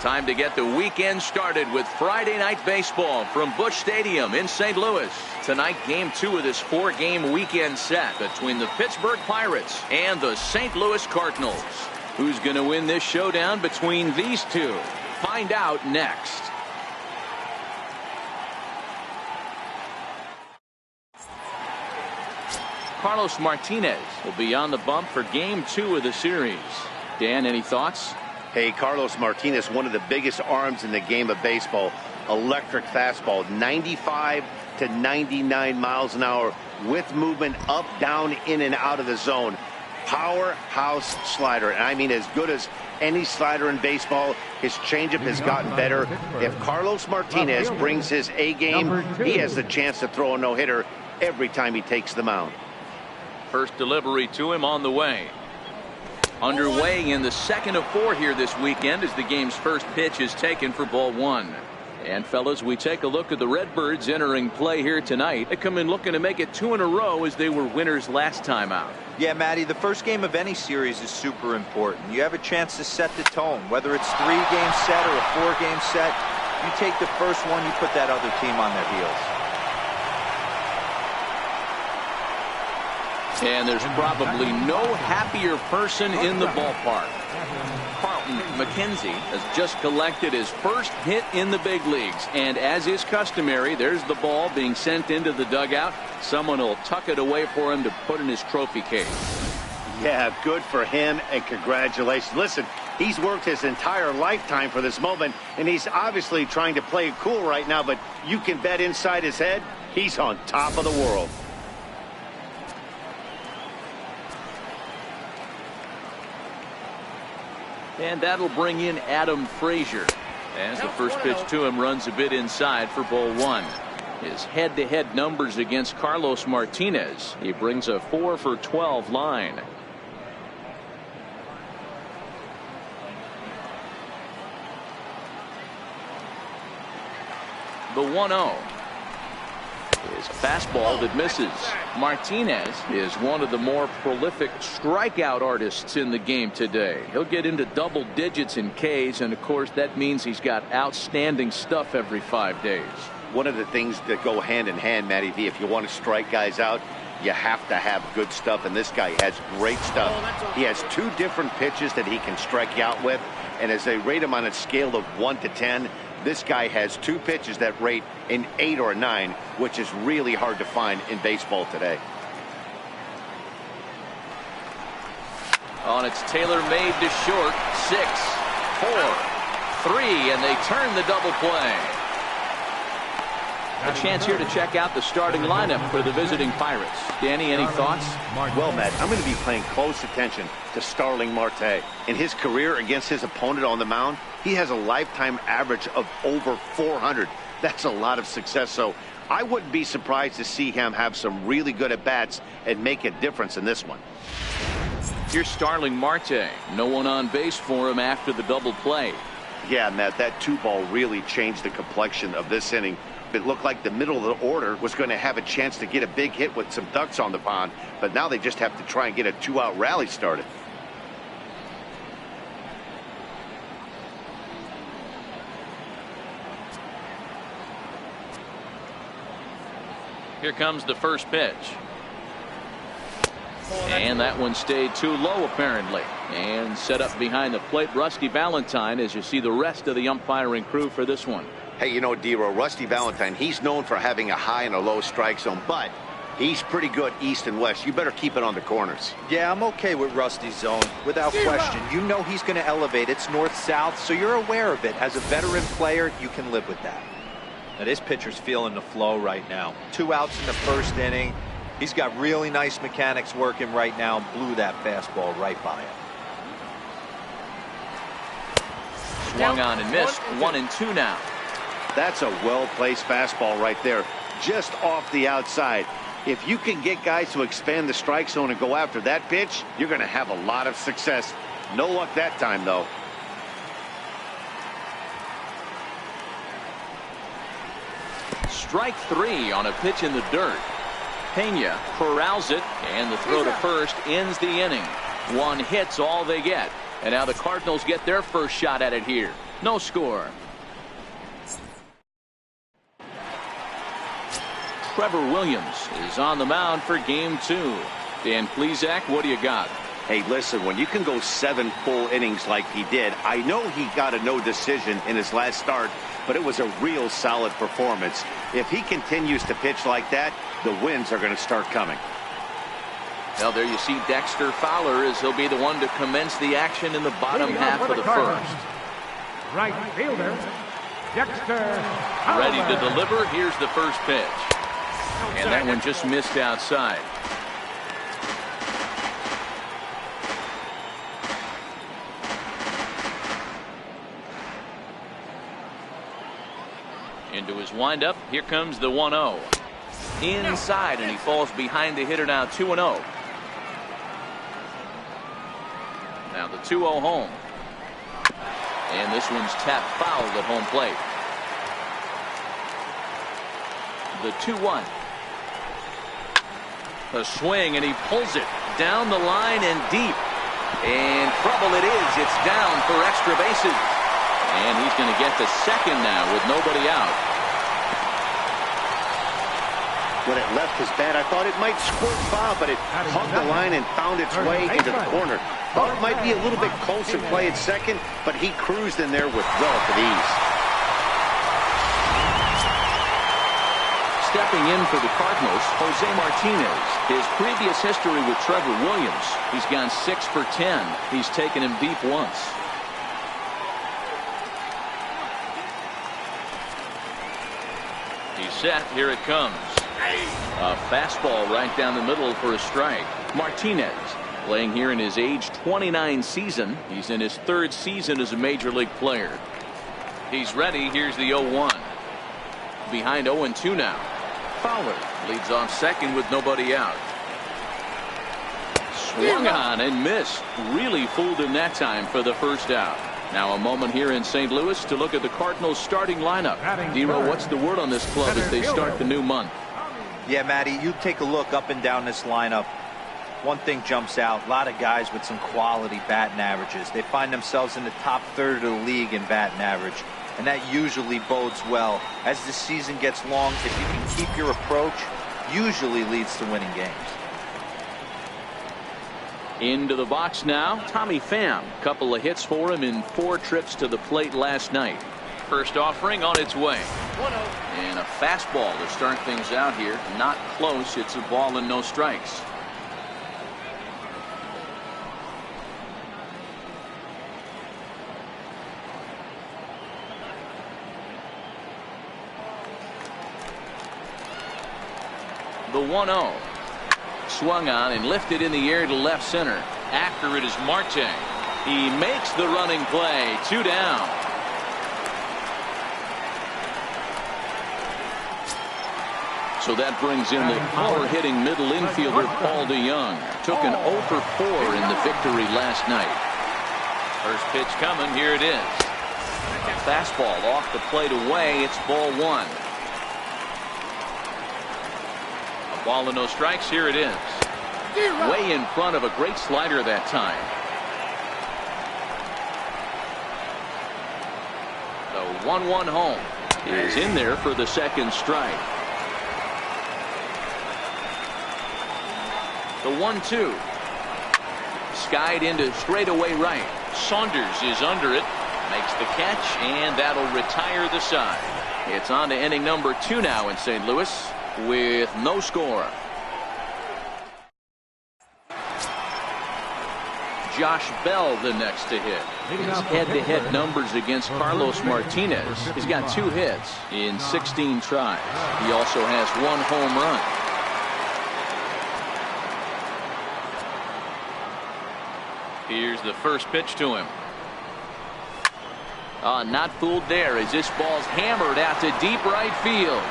Time to get the weekend started with Friday Night Baseball from Busch Stadium in St. Louis. Tonight, Game 2 of this 4-game weekend set between the Pittsburgh Pirates and the St. Louis Cardinals. Who's going to win this showdown between these two? Find out next. Carlos Martinez will be on the bump for Game 2 of the series. Dan, any thoughts? Hey, Carlos Martinez, one of the biggest arms in the game of baseball. Electric fastball, 95 to 99 miles an hour with movement up, down, in, and out of the zone. Powerhouse slider, and I mean as good as any slider in baseball. His changeup has gotten better. If Carlos Martinez brings his A game, he has the chance to throw a no-hitter every time he takes the mound. First delivery to him on the way. Underway in the second of 4 here this weekend as the game's first pitch is taken for ball 1. And fellas, we take a look at the Redbirds entering play here tonight. They come in looking to make it 2 in a row as they were winners last time out. Yeah, Matty, the first game of any series is super important. You have a chance to set the tone, whether it's 3-game set or a 4-game set. You take the first one, you put that other team on their heels. And there's probably no happier person in the ballpark. Carlton McKenzie has just collected his first hit in the big leagues. And as is customary, there's the ball being sent into the dugout. Someone will tuck it away for him to put in his trophy case. Yeah, good for him, and congratulations. Listen, he's worked his entire lifetime for this moment, and he's obviously trying to play it cool right now, but you can bet inside his head, he's on top of the world. And that'll bring in Adam Frazier as the first pitch to him runs a bit inside for ball 1. His head-to-head numbers against Carlos Martinez. He brings a 4 for 12 line. The 1-0 is a fastball that misses. Martinez is one of the more prolific strikeout artists in the game today. He'll get into double digits in Ks, and of course that means he's got outstanding stuff every 5 days. One of the things that go hand in hand, Matty V, if you want to strike guys out, you have to have good stuff, and this guy has great stuff. He has 2 different pitches that he can strike you out with, and as they rate him on a scale of 1 to 10, this guy has 2 pitches that rate an 8 or a 9, which is really hard to find in baseball today. On its tailor-made to short. 6, 4, 3, and they turn the double play. A chance here to check out the starting lineup for the visiting Pirates. Danny, any thoughts? Well, Matt, I'm going to be paying close attention to Starling Marte. In his career against his opponent on the mound, he has a lifetime average of over 400. That's a lot of success, so I wouldn't be surprised to see him have some really good at-bats and make a difference in this one. Here's Starling Marte. No one on base for him after the double play. Yeah, Matt, that 2-ball really changed the complexion of this inning. It looked like the middle of the order was going to have a chance to get a big hit with some ducks on the pond, but now they just have to try and get a 2-out rally started. Here comes the first pitch. And that one stayed too low, apparently. And set up behind the plate, Rusty Valentine, as you see the rest of the umpiring crew for this one. Hey, you know, D-Row, Rusty Valentine, he's known for having a high and a low strike zone, but he's pretty good east and west. You better keep it on the corners. Yeah, I'm okay with Rusty's zone, without question. You know he's going to elevate. It's north-south, so you're aware of it. As a veteran player, you can live with that. Now, this pitcher's feeling the flow right now. 2 outs in the first inning. He's got really nice mechanics working right now. Blew that fastball right by him. Swung on and missed. 1-2 now. That's a well-placed fastball right there, just off the outside. If you can get guys to expand the strike zone and go after that pitch, you're going to have a lot of success. No luck that time, though. Strike 3 on a pitch in the dirt. Pena corrals it, and the throw to first ends the inning. 1 hit's all they get. And now the Cardinals get their first shot at it here. No score. Trevor Williams is on the mound for game 2. Dan Plesac, what do you got? Hey, listen, when you can go 7 full innings like he did, I know he got a no decision in his last start, but it was a real solid performance. If he continues to pitch like that, the wins are going to start coming. Well, there you see Dexter Fowler as he'll be the one to commence the action in the bottom half of the first. Right fielder, Dexter Fowler. Ready to deliver. Here's the first pitch. And that one just missed outside. Into his windup. Here comes the 1-0. Inside, and he falls behind the hitter now. 2-0. Now the 2-0 home. And this one's tapped foul at home plate. The 2-1. A swing, and he pulls it down the line and deep. And trouble it is. It's down for extra bases. And he's going to get to second now with nobody out. When it left his bat, I thought it might squirt foul, but it hugged the line and found its way into the corner. Thought it might be a little bit closer play at second, but he cruised in there with relative ease. Stepping in for the Cardinals, Jose Martinez. His previous history with Trevor Williams, he's gone 6 for 10. He's taken him deep once. He's set. Here it comes. A fastball right down the middle for a strike. Martinez playing here in his age 29 season. He's in his 3rd season as a major league player. He's ready. Here's the 0-1. Behind 0-2 now. Fowler leads off second with nobody out. Swung on and missed. Really fooled him that time for the first out. Now a moment here in St. Louis to look at the Cardinals starting lineup. Dero, what's the word on this club as they start the new month? Yeah, Matty, you take a look up and down this lineup. One thing jumps out. A lot of guys with some quality batting averages. They find themselves in the top third of the league in batting average. And that usually bodes well. As the season gets long, if you can keep your approach, usually leads to winning games. Into the box now, Tommy Pham. Couple of hits for him in 4 trips to the plate last night. First offering on its way. 1-0. And a fastball to start things out here. Not close. It's a ball and no strikes. The 1-0. Swung on and lifted in the air to left center. After it is Marte. He makes the running play. 2 down. So that brings in the power-hitting middle infielder Paul DeYoung. Took an 0 for 4 in the victory last night. First pitch coming. Here it is. A fastball off the plate away. It's ball 1. A ball and no strikes. Here it is. Way in front of a great slider that time. The 1-1 home is in there for the second strike. The 1-2. Skied into straightaway right. Saunders is under it. Makes the catch, and that'll retire the side. It's on to inning number 2 now in St. Louis with no score. Josh Bell the next to hit. His head-to-head numbers against Carlos Martinez. He's got 2 hits in 16 tries. He also has 1 home run. Here's the first pitch to him. Not fooled there as this ball's hammered out to deep right field.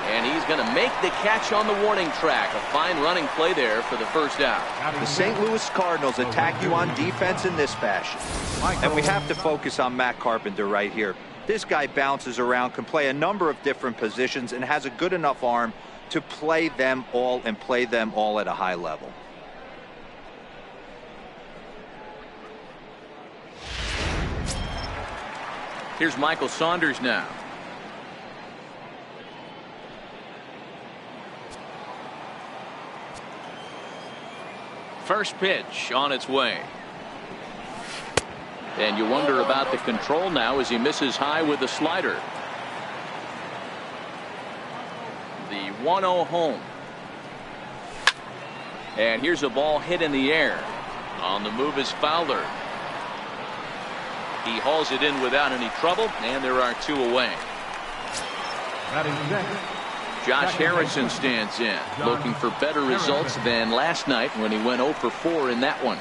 And he's going to make the catch on the warning track. A fine running play there for the first out. The St. Louis Cardinals attack you on defense in this fashion. And we have to focus on Matt Carpenter right here. This guy bounces around, can play a number of different positions, and has a good enough arm to play them all and play them all at a high level. Here's Michael Saunders now. First pitch on its way. And you wonder about the control now as he misses high with the slider. The 1-0 home. And here's a ball hit in the air. On the move is Fowler. He hauls it in without any trouble, and there are 2 away. Josh Harrison stands in, looking for better results than last night when he went 0 for 4 in that one.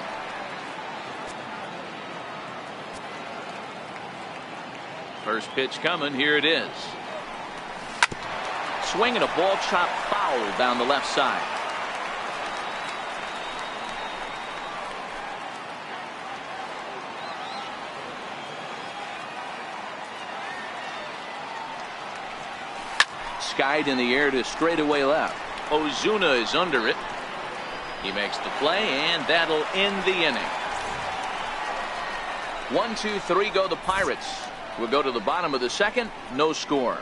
First pitch coming. Here it is. Swinging a ball chopped foul down the left side. Skied in the air to straightaway left. Ozuna is under it. He makes the play, and that'll end the inning. 1, 2, 3 go the Pirates. We'll go to the bottom of the second. No score.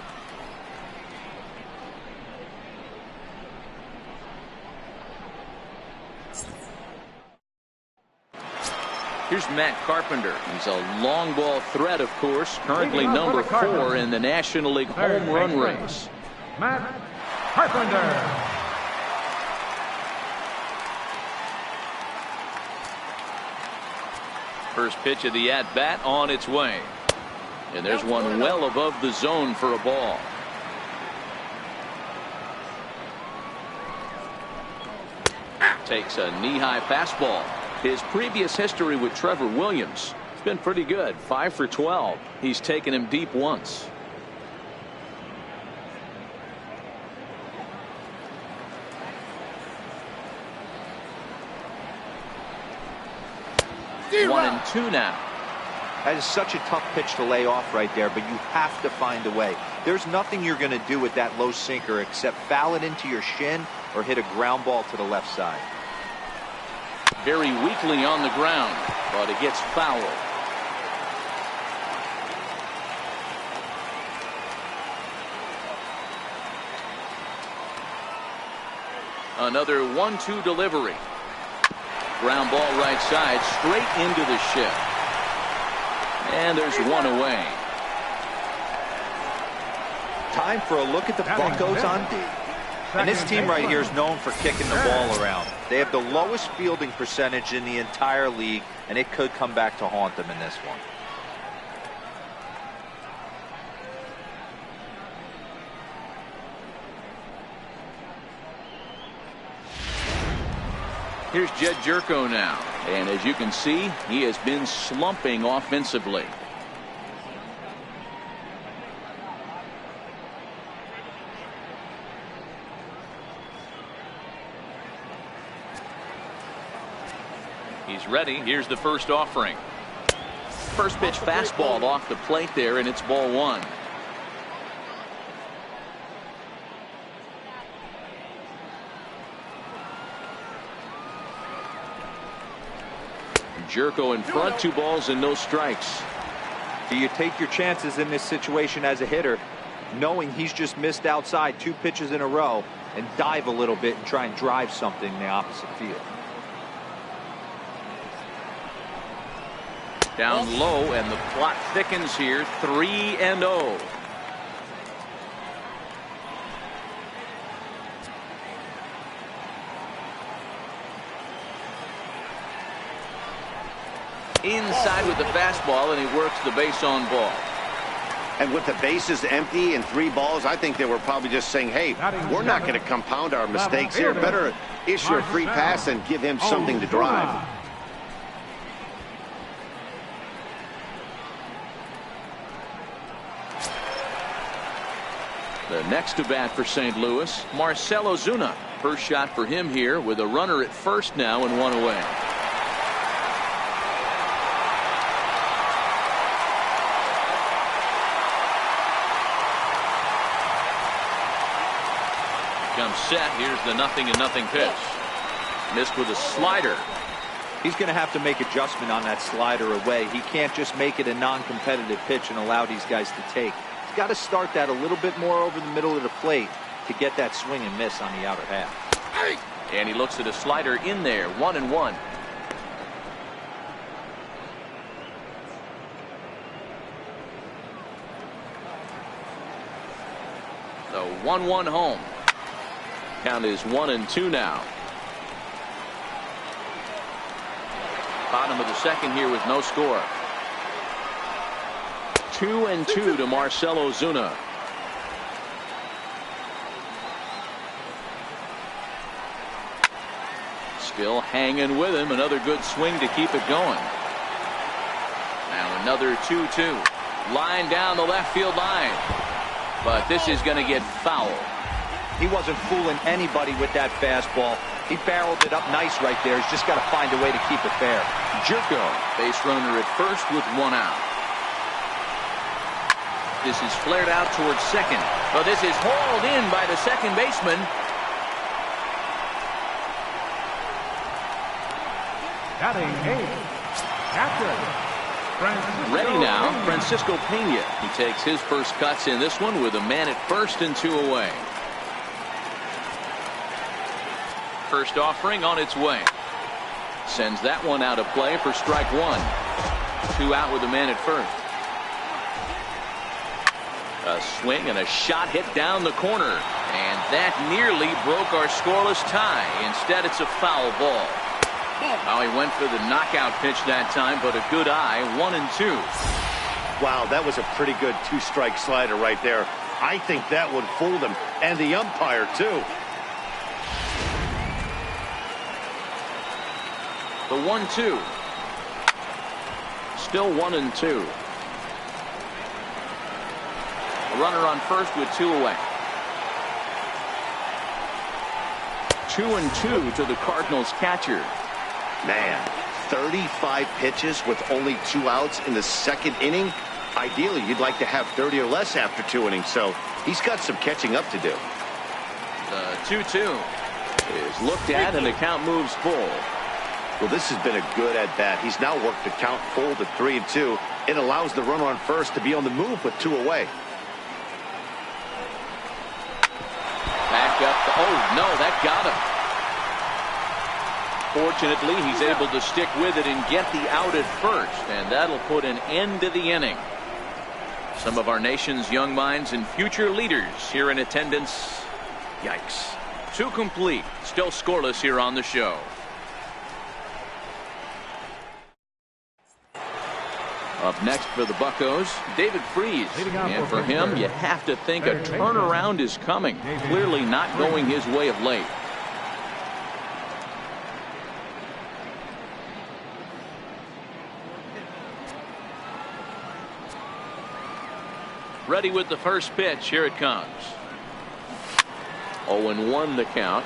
Here's Matt Carpenter. He's a long ball threat, of course. Currently number 4 in the National League home run race. Matt Carpenter. First pitch of the at-bat on its way. And there's one well above the zone for a ball. Takes a knee-high fastball. His previous history with Trevor Williams has been pretty good. 5 for 12. He's taken him deep once. One and 2 now. That is such a tough pitch to lay off right there, but you have to find a way. There's nothing you're going to do with that low sinker except foul it into your shin or hit a ground ball to the left side. Very weakly on the ground, but it gets fouled. Another 1-2 delivery. Ground ball right side, straight into the shift. And there's one away. Time for a look at the Buccos on D. And this team right here is known for kicking the ball around. They have the lowest fielding percentage in the entire league, and it could come back to haunt them in this one. Here's Jed Jerko now. And as you can see, he has been slumping offensively. He's ready. Here's the first offering. First pitch fastball off the plate there, and it's ball 1. Jerko in front, 2 balls and no strikes. Do you take your chances in this situation as a hitter, knowing he's just missed outside 2 pitches in a row, and dive a little bit and try and drive something in the opposite field? Down low, and the plot thickens here. 3-0. Inside with the fastball, and he works the base on ball. And with the bases empty and 3 balls, I think they were probably just saying, hey, we're not going to compound our mistakes here. Better issue a free pass and give him something to drive. The next to bat for St. Louis, Marcell Ozuna. First shot for him here with a runner at first now and 1 away. Comes set. Here's the 0-0 pitch. Missed with a slider. He's going to have to make adjustment on that slider away. He can't just make it a non-competitive pitch and allow these guys to take. He's got to start that a little bit more over the middle of the plate to get that swing and miss on the outer half. And he looks at a slider in there, 1-1. The 1-1 home. Count is 1-2 now. Bottom of the second here with no score. 2-2 to Marcell Ozuna. Still hanging with him. Another good swing to keep it going. Now another 2-2. Line down the left field line. But this is going to get foul. He wasn't fooling anybody with that fastball. He barreled it up nice right there. He's just got to find a way to keep it fair. Jerko, base runner at first with 1 out. This is flared out towards second. But this is hauled in by the second baseman. Batting 8th, catcher. Ready now, Francisco Pena. He takes his first cuts in this one with a man at first and 2 away. First offering on its way. Sends that one out of play for strike 1. 2 out with a man at first. A swing and a shot hit down the corner. And that nearly broke our scoreless tie. Instead, it's a foul ball. Oh, he went for the knockout pitch that time, but a good eye, 1-2. Wow, that was a pretty good 2-strike slider right there. I think that would fool them, and the umpire, too. The 1-2. Still 1-2. A runner on first with 2 away. 2-2 to the Cardinals catcher. Man, 35 pitches with only 2 outs in the second inning. Ideally, you'd like to have 30 or less after 2 innings, so he's got some catching up to do. The 2-2 is looked at, and the count moves full. Well, this has been a good at-bat. He's now worked the count full to 3-2. It allows the runner on first to be on the move with 2 away. Back up. Oh, no, that got him. Fortunately, he's able to stick with it and get the out at first, and that'll put an end to the inning. Some of our nation's young minds and future leaders here in attendance. Yikes. 2 complete. Still scoreless here on the show. Up next for the Buccos, David Freese. And for him, you have to think a turnaround is coming. Clearly not going his way of late. Ready with the first pitch. Here it comes. 0-1 the count.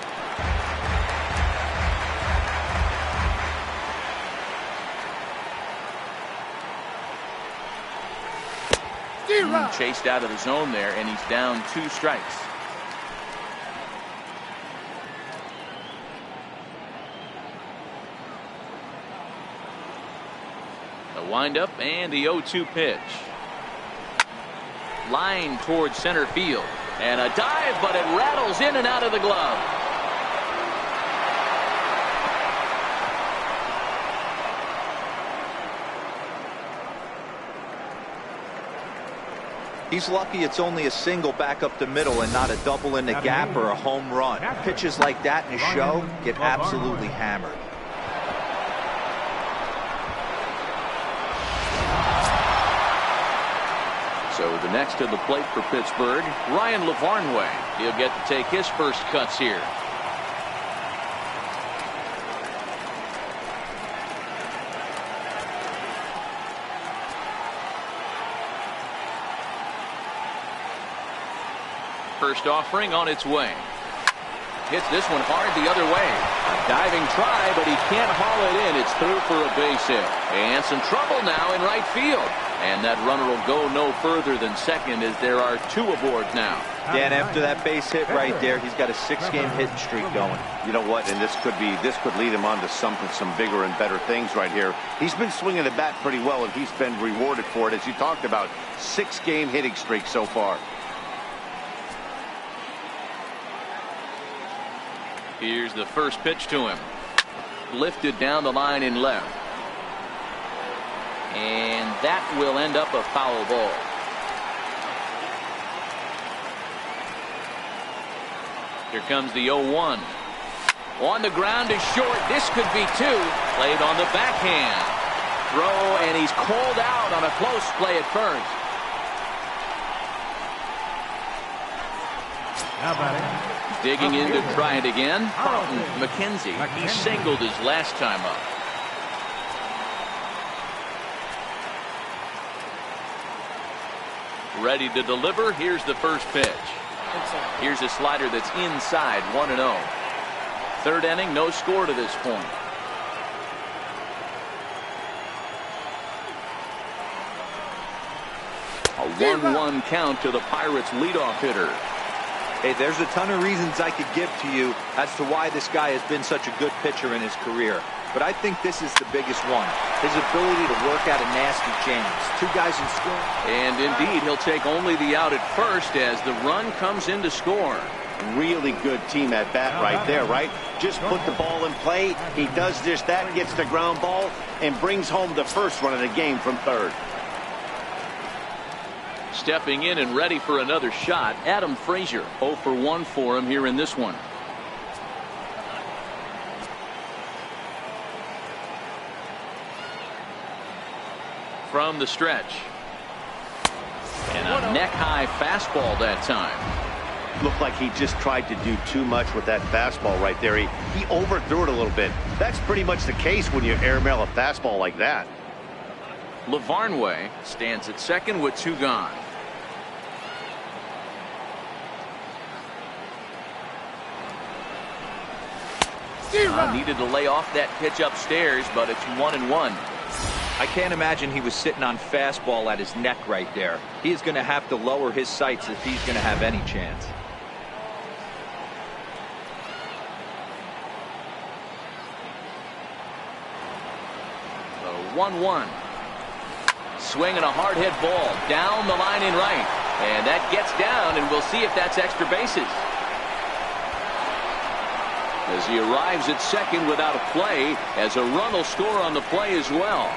Chased out of the zone there, and he's down 2 strikes. The windup and the 0-2 pitch. Line towards center field. And a dive, but it rattles in and out of the glove. He's lucky it's only a single back up the middle and not a double in the gap or a home run. Pitches like that in a show get absolutely hammered. So the next to the plate for Pittsburgh, Ryan LaVarnway. He'll get to take his first cuts here. First offering on its way. Hits this one hard the other way. A diving try, but he can't haul it in. It's through for a base hit. And some trouble now in right field. And that runner will go no further than second as there are 2 aboard now. Yeah, and after that base hit right there, he's got a 6-game hitting streak going. You know what? And this could lead him on to some bigger and better things right here. He's been swinging the bat pretty well, and he's been rewarded for it, as you talked about. 6-game hitting streak so far. Here's the first pitch to him. Lifted down the line in left. And that will end up a foul ball. Here comes the 0-1. On the ground is short. This could be 2. Played on the backhand. Throw, and he's called out on a close play at first. How about it? Digging in to try it again. McKenzie. He singled his last time up. Ready to deliver. Here's the first pitch. Here's a slider that's inside, 1-0. Third inning, no score to this point. A 1-1 count to the Pirates leadoff hitter. Hey, there's a ton of reasons I could give to you as to why this guy has been such a good pitcher in his career. But I think this is the biggest one. His ability to work out of nasty jams. 2 guys in score. And indeed, he'll take only the out at first as the run comes in to score. Really good team at bat right there, right? Just put the ball in play. He does just that, gets the ground ball, and brings home the first run of the game from third. Stepping in and ready for another shot, Adam Frazier. 0 for 1 for him here in this one. From the stretch. And a neck-high fastball that time. Looked like he just tried to do too much with that fastball right there. He overthrew it a little bit. That's pretty much the case when you airmail a fastball like that. Lavarnway stands at second with 2 gone. Needed to lay off that pitch upstairs, but it's 1-1. I can't imagine he was sitting on fastball at his neck right there. He is going to have to lower his sights if he's going to have any chance. So 1-1. Swinging a hard hit ball down the line in right. And that gets down, and we'll see if that's extra bases. As he arrives at second without a play, as a run will score on the play as well.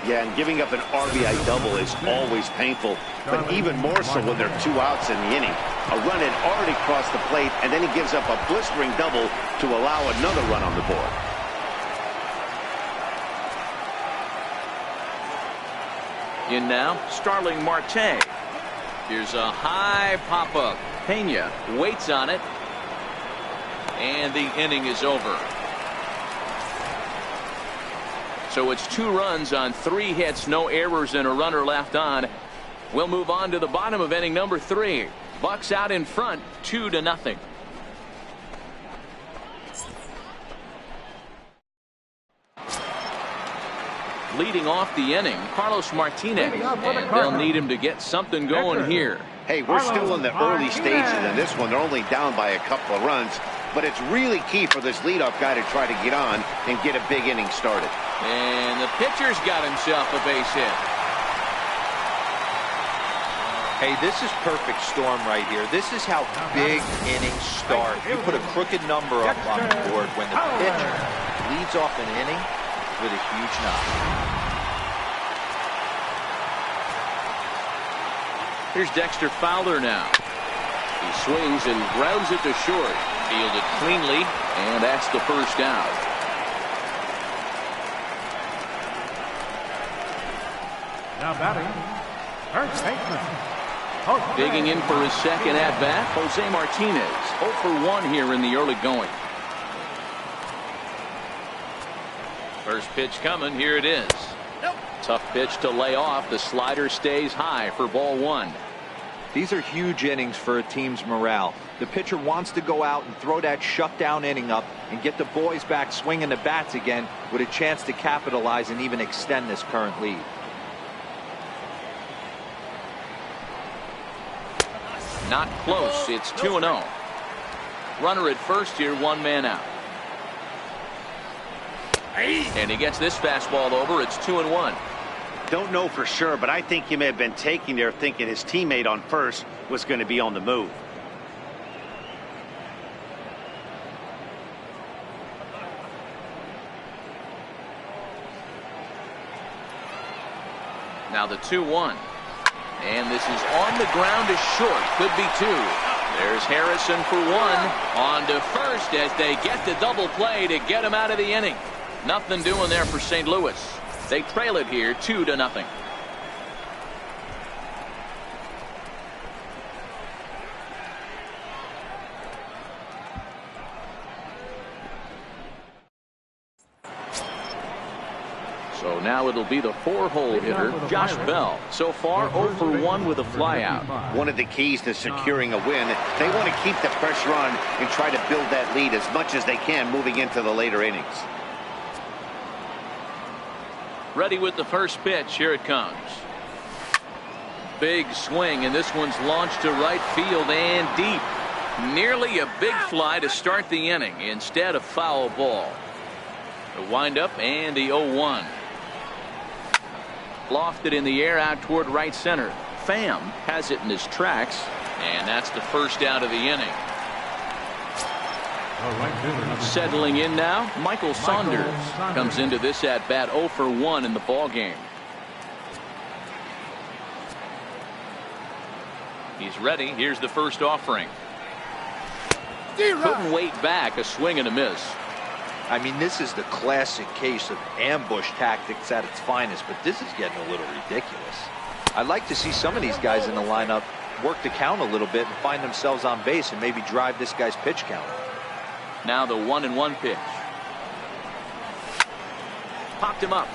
Yeah, and giving up an RBI double is always painful, but even more so when there are 2 outs in the inning. A run had already crossed the plate, and then he gives up a blistering double to allow another run on the board. In now, Starling Marte. Here's a high pop-up. Pena waits on it. And the inning is over. So it's 2 runs on 3 hits, no errors, and a runner left on. We'll move on to the bottom of inning number 3. Bucks out in front, 2-0. Leading off the inning, Carlos Martinez, and they'll need him to get something going here. Hey, we're still in the early stages in this one. They're only down by a couple of runs, but it's really key for this leadoff guy to try to get on and get a big inning started. And the pitcher's got himself a base hit. Hey, this is perfect storm right here. This is how big innings start. You put a crooked number up on the board when the pitcher leads off an inning with a huge knock. Here's Dexter Fowler now. He swings and grounds it to short. Fielded cleanly, and that's the first out. Now batting, first baseman. Digging in for his second at-bat, Jose Martinez. 0 for 1 here in the early going. First pitch coming. Here it is. Tough pitch to lay off. The slider stays high for ball 1. These are huge innings for a team's morale. The pitcher wants to go out and throw that shutdown inning up and get the boys back swinging the bats again with a chance to capitalize and even extend this current lead. Not close. It's 2-0. Runner at first here, one man out. And he gets this fastball over. It's 2-1. Don't know for sure, but I think he may have been taking there thinking his teammate on first was going to be on the move. Now the 2-1. And this is on the ground to short. Could be two. There's Harrison for one. On to first as they get the double play to get him out of the inning. Nothing doing there for St. Louis. They trail it here 2-0. So now it'll be the 4-hole hitter, Josh Bell. So far, 0 for 1 with a flyout. One of the keys to securing a win, they want to keep the pressure on and try to build that lead as much as they can moving into the later innings. Ready with the first pitch. Here it comes. Big swing, and this one's launched to right field and deep. Nearly a big fly to start the inning instead of foul ball. The windup and the 0-1. Lofted in the air out toward right center. Pham has it in his tracks, and that's the first out of the inning. Settling in now, Michael Saunders comes into this at bat 0 for 1 in the ball game. He's ready. Here's the first offering. Couldn't wait back. A swing and a miss. I mean, this is the classic case of ambush tactics at its finest, but this is getting a little ridiculous. I'd like to see some of these guys in the lineup work the count a little bit and find themselves on base and maybe drive this guy's pitch count. Now the 1-1 pitch. Popped him up.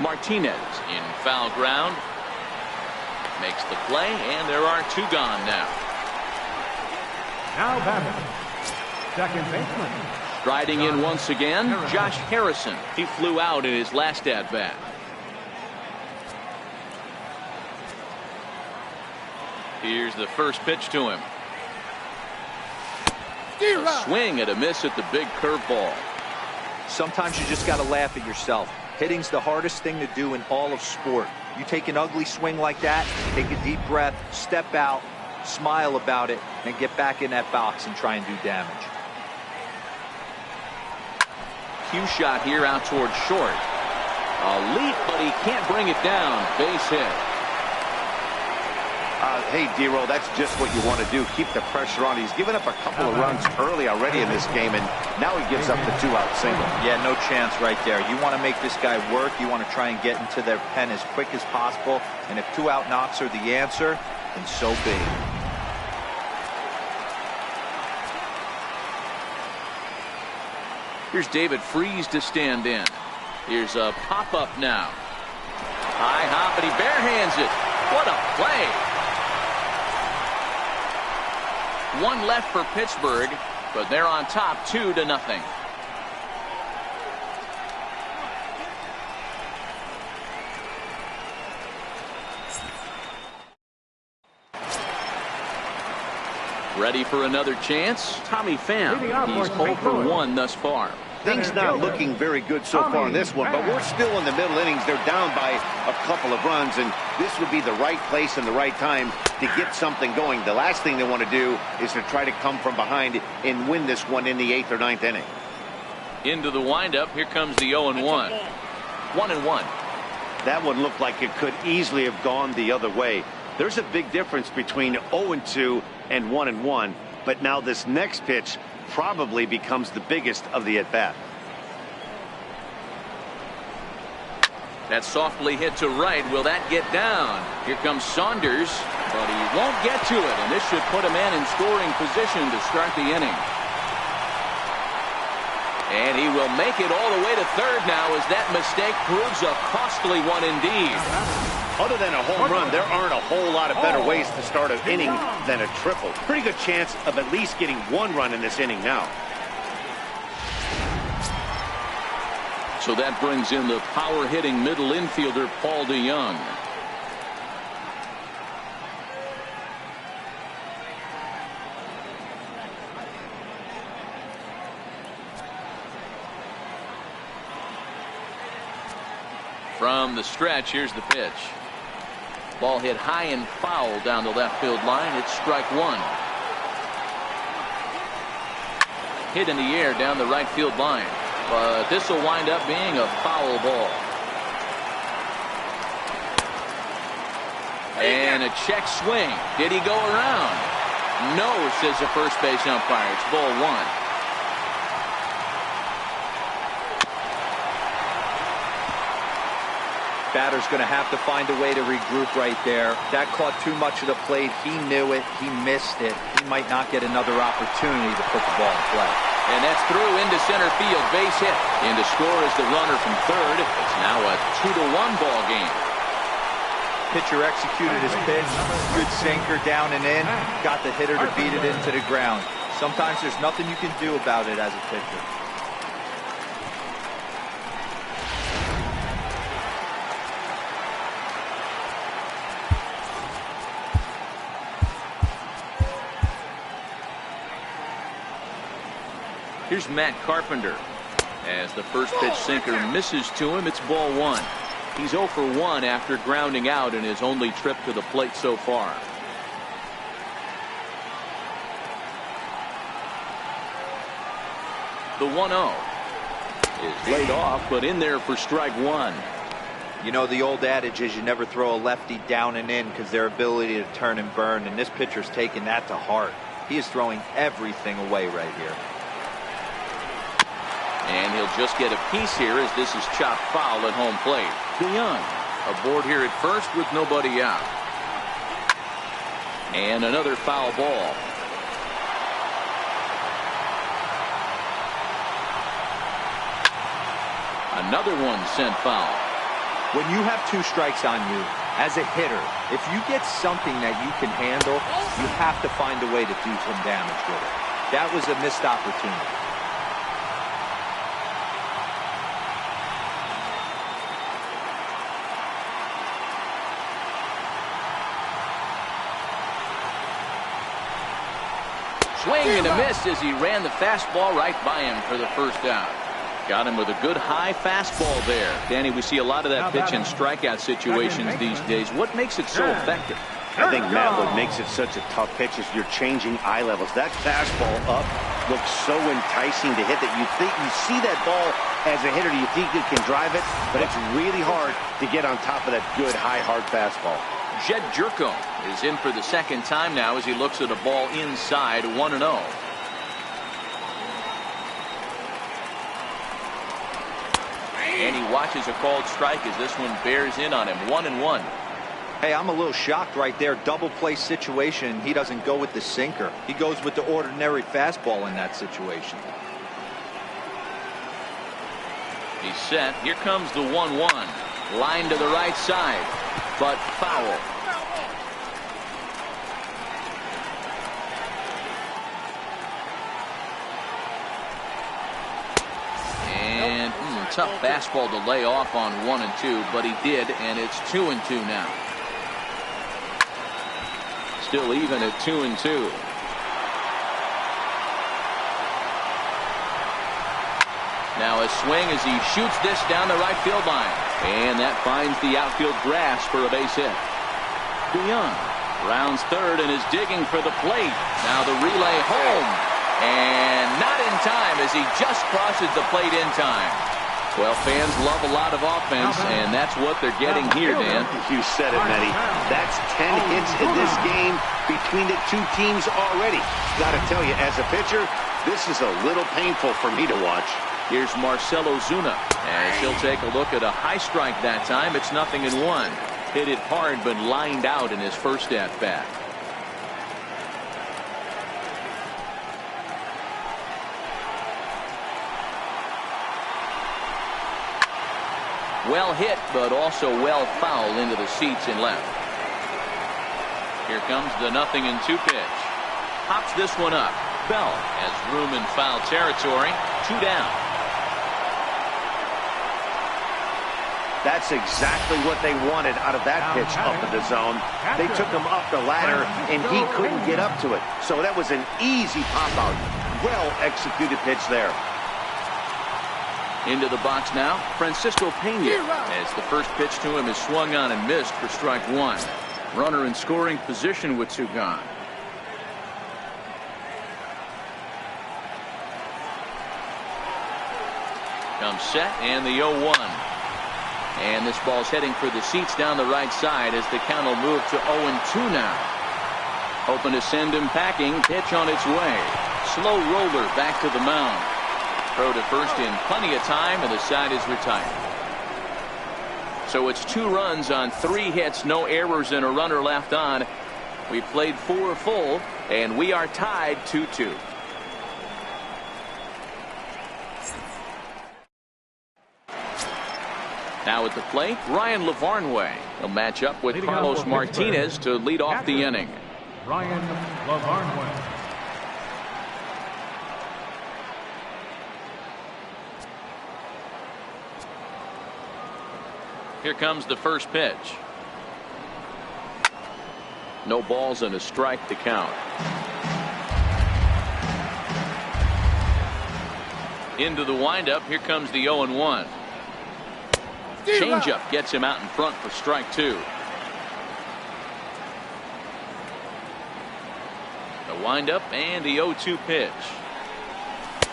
Martinez in foul ground. Makes the play, and there are two gone now. Now batting, second baseman. Striding in once again, Josh Harrison. He flew out in his last at bat. Here's the first pitch to him. A swing and a miss at the big curveball. Sometimes you just got to laugh at yourself. Hitting's the hardest thing to do in all of sport. You take an ugly swing like that, take a deep breath, step out, smile about it, and get back in that box and try and do damage. Cue shot here out toward short. A leap, but he can't bring it down. Base hit. Hey, D-Roll, that's just what you want to do. Keep the pressure on. He's given up a couple of runs early already in this game, and now he gives up the 2-out single. Yeah, no chance right there. You want to make this guy work. You want to try and get into their pen as quick as possible. And if 2-out knocks are the answer, then so be it. Here's David Freese to stand in. Here's a pop-up now. High hop, and he barehands it. What a play. One left for Pittsburgh, but they're on top 2-0. Ready for another chance? Tommy Pham. He's 0 for 1 thus far. Things not looking very good so far in this one, but we're still in the middle innings. They're down by a couple of runs, and this would be the right place and the right time to get something going. The last thing they want to do is to try to come from behind and win this one in the 8th or 9th inning. Into the windup. Here comes the 0-1. 1-1. That one looked like it could easily have gone the other way. There's a big difference between 0-2 and 1-1, but now this next pitch probably becomes the biggest of the at-bat. That's softly hit to right. Will that get down? Here comes Saunders, but he won't get to it, and this should put a man in scoring position to start the inning. And he will make it all the way to third now, as that mistake proves a costly one indeed. Other than a home run, there aren't a whole lot of better ways to start an inning than a triple. Pretty good chance of at least getting one run in this inning now. So that brings in the power-hitting middle infielder, Paul DeYoung. From the stretch, here's the pitch. Ball hit high and foul down the left field line. It's strike one. Hit in the air down the right field line. But this will wind up being a foul ball. And a check swing. Did he go around? No, says the first base umpire. It's ball one. Batter's going to have to find a way to regroup right there. That caught too much of the plate. He knew it. He missed it. He might not get another opportunity to put the ball in play. And that's through into center field. Base hit. And to score is the runner from third. It's now a 2-1 ball game. Pitcher executed his pitch. Good sinker down and in. Got the hitter to beat it into the ground. Sometimes there's nothing you can do about it as a pitcher. Here's Matt Carpenter. As the first pitch sinker misses to him, it's ball one. He's 0 for 1 after grounding out in his only trip to the plate so far. The 1-0 is laid off, but in there for strike one. You know, the old adage is you never throw a lefty down and in because their ability to turn and burn, and this pitcher's taking that to heart. He is throwing everything away right here. And he'll just get a piece here as this is chopped foul at home plate. DeYoung aboard here at first with nobody out. And another foul ball. Another one sent foul. When you have 2 strikes on you, as a hitter, if you get something that you can handle, you have to find a way to do some damage with it. That was a missed opportunity. Swing and a miss as he ran the fastball right by him for the first out. Got him with a good high fastball there. Danny, we see a lot of that pitch in strikeout situations these days. What makes it so effective? I think, Matt, what makes it such a tough pitch is you're changing eye levels. That fastball up looks so enticing to hit that you think you see that ball as a hitter. You think you can drive it, but it's really hard to get on top of that good high hard fastball. Jed Jerko is in for the second time now as he looks at a ball inside 1-0. And he watches a called strike as this one bears in on him. 1-1. Hey, I'm a little shocked right there. Double play situation. He doesn't go with the sinker. He goes with the ordinary fastball in that situation. He's set. Here comes the 1-1. Line to the right side, but foul. And tough fastball to lay off on 1 and 2, but he did, and it's 2 and 2 now. Still even at 2 and 2. Now a swing as he shoots this down the right field line. And that finds the outfield grass for a base hit. DeYoung rounds third and is digging for the plate. Now the relay home. And not in time as he just crosses the plate in time. Well, fans love a lot of offense, and that's what they're getting here, Dan. You said it, Nettie. That's 10 hits in this game between the two teams already. Got to tell you, as a pitcher, this is a little painful for me to watch. Here's Marcell Ozuna as he'll take a look at a high strike that time. It's 0-1. Hit it hard, but lined out in his first at bat. Well hit, but also well fouled into the seats and left. Here comes the 0-2 pitch. Pops this one up. Bell has room in foul territory. 2 down. That's exactly what they wanted out of that pitch up in the zone. They took him up the ladder, and he couldn't get up to it. So that was an easy pop-out. Well-executed pitch there. Into the box now, Francisco Pena, as the first pitch to him is swung on and missed for strike 1. Runner in scoring position with 2 gone. Comes set and the 0-1. And this ball's heading for the seats down the right side as the count will move to 0-2 now. Hoping to send him packing. Pitch on its way. Slow roller back to the mound. Throw to first in plenty of time, and the side is retired. So it's 2 runs on 3 hits, no errors, and a runner left on. We played 4 full, and we are tied 2-2. Now at the plate, Ryan Lavarnway. He'll match up with Carlos Martinez to lead off the inning. Ryan Lavarnway. Here comes the first pitch. No balls and a strike to count. Into the windup. Here comes the 0-1. Changeup gets him out in front for strike 2. The windup and the 0-2 pitch.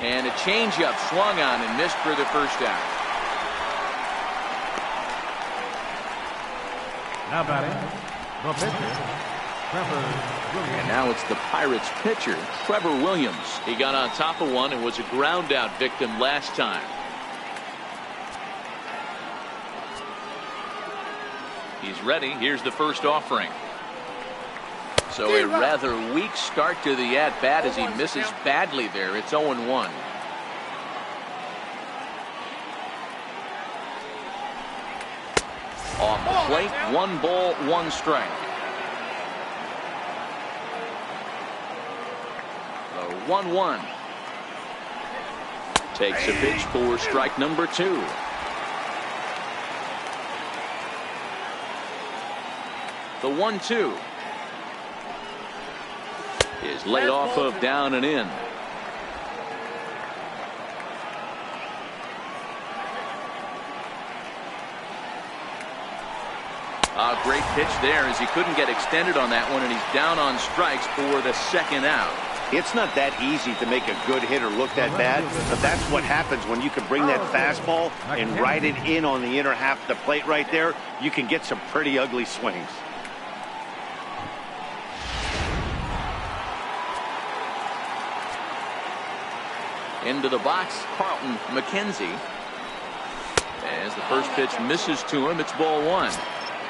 And a changeup swung on and missed for the first out. Now batting, the pitcher, Trevor Williams. And now it's the Pirates pitcher, Trevor Williams. He got on top of one and was a ground out victim last time. He's ready. Here's the first offering. So a rather weak start to the at-bat as he misses badly there. It's 0-1. Off the plate, 1 ball, 1 strike. The 1-1. Takes a pitch for strike number 2. The 1-2 is laid off of down and in. A great pitch there as he couldn't get extended on that one, and he's down on strikes for the second out. It's not that easy to make a good hitter look that bad, but that's what happens when you can bring that fastball and ride it in on the inner half of the plate right there. You can get some pretty ugly swings. Into the box, Carlton McKenzie. As the first pitch misses to him, it's ball 1.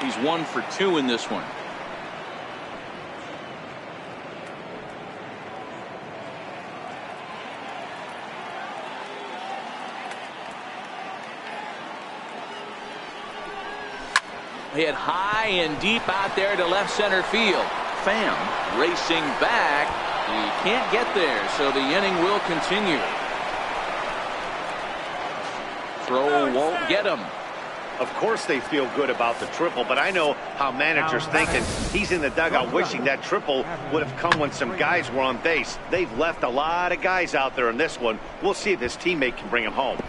He's 1 for 2 in this one. Hit high and deep out there to left center field. Pham racing back. He can't get there, so the inning will continue. Throw won't get him. Of course they feel good about the triple, but I know how managers thinking. He's in the dugout wishing that triple would have come when some guys were on base. They've left a lot of guys out there in this one. We'll see if his teammate can bring him home.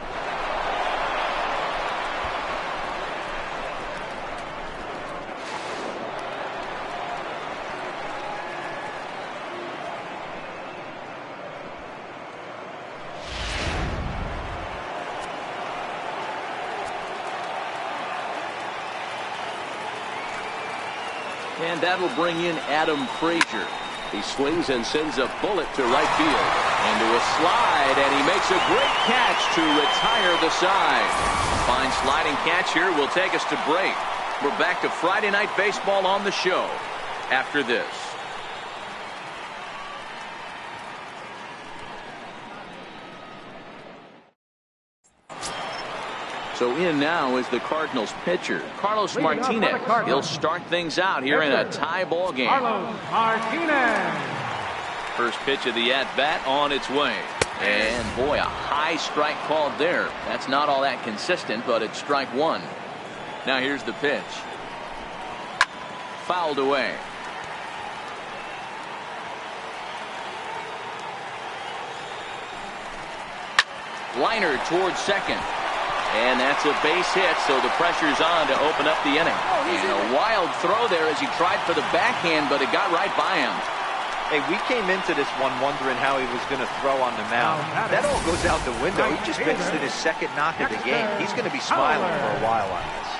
And that'll bring in Adam Frazier. He swings and sends a bullet to right field. Into a slide, and he makes a great catch to retire the side. Fine sliding catch here will take us to break. We're back to Friday Night Baseball on the show after this. So in now is the Cardinals pitcher, Carlos Martinez. He'll start things out here in a tie ball game. Carlos Martinez. First pitch of the at-bat on its way. And boy, a high strike called there. That's not all that consistent, but it's strike one. Now here's the pitch. Fouled away. Liner towards second. And that's a base hit, so the pressure's on to open up the inning. And a wild throw there as he tried for the backhand, but it got right by him. Hey, we came into this one wondering how he was going to throw on the mound. That all goes out the window. He just pitched in his second knock of the game. He's going to be smiling for a while on this.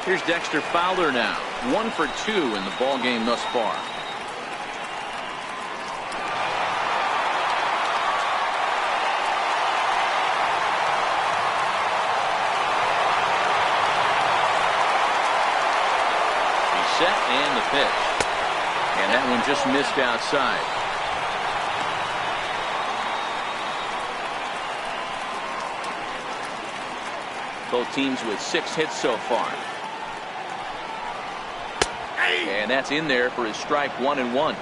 Here's Dexter Fowler now. 1 for 2 in the ball game thus far. Set and the pitch. And that one just missed outside. Both teams with 6 hits so far. And that's in there for his strike 1-1.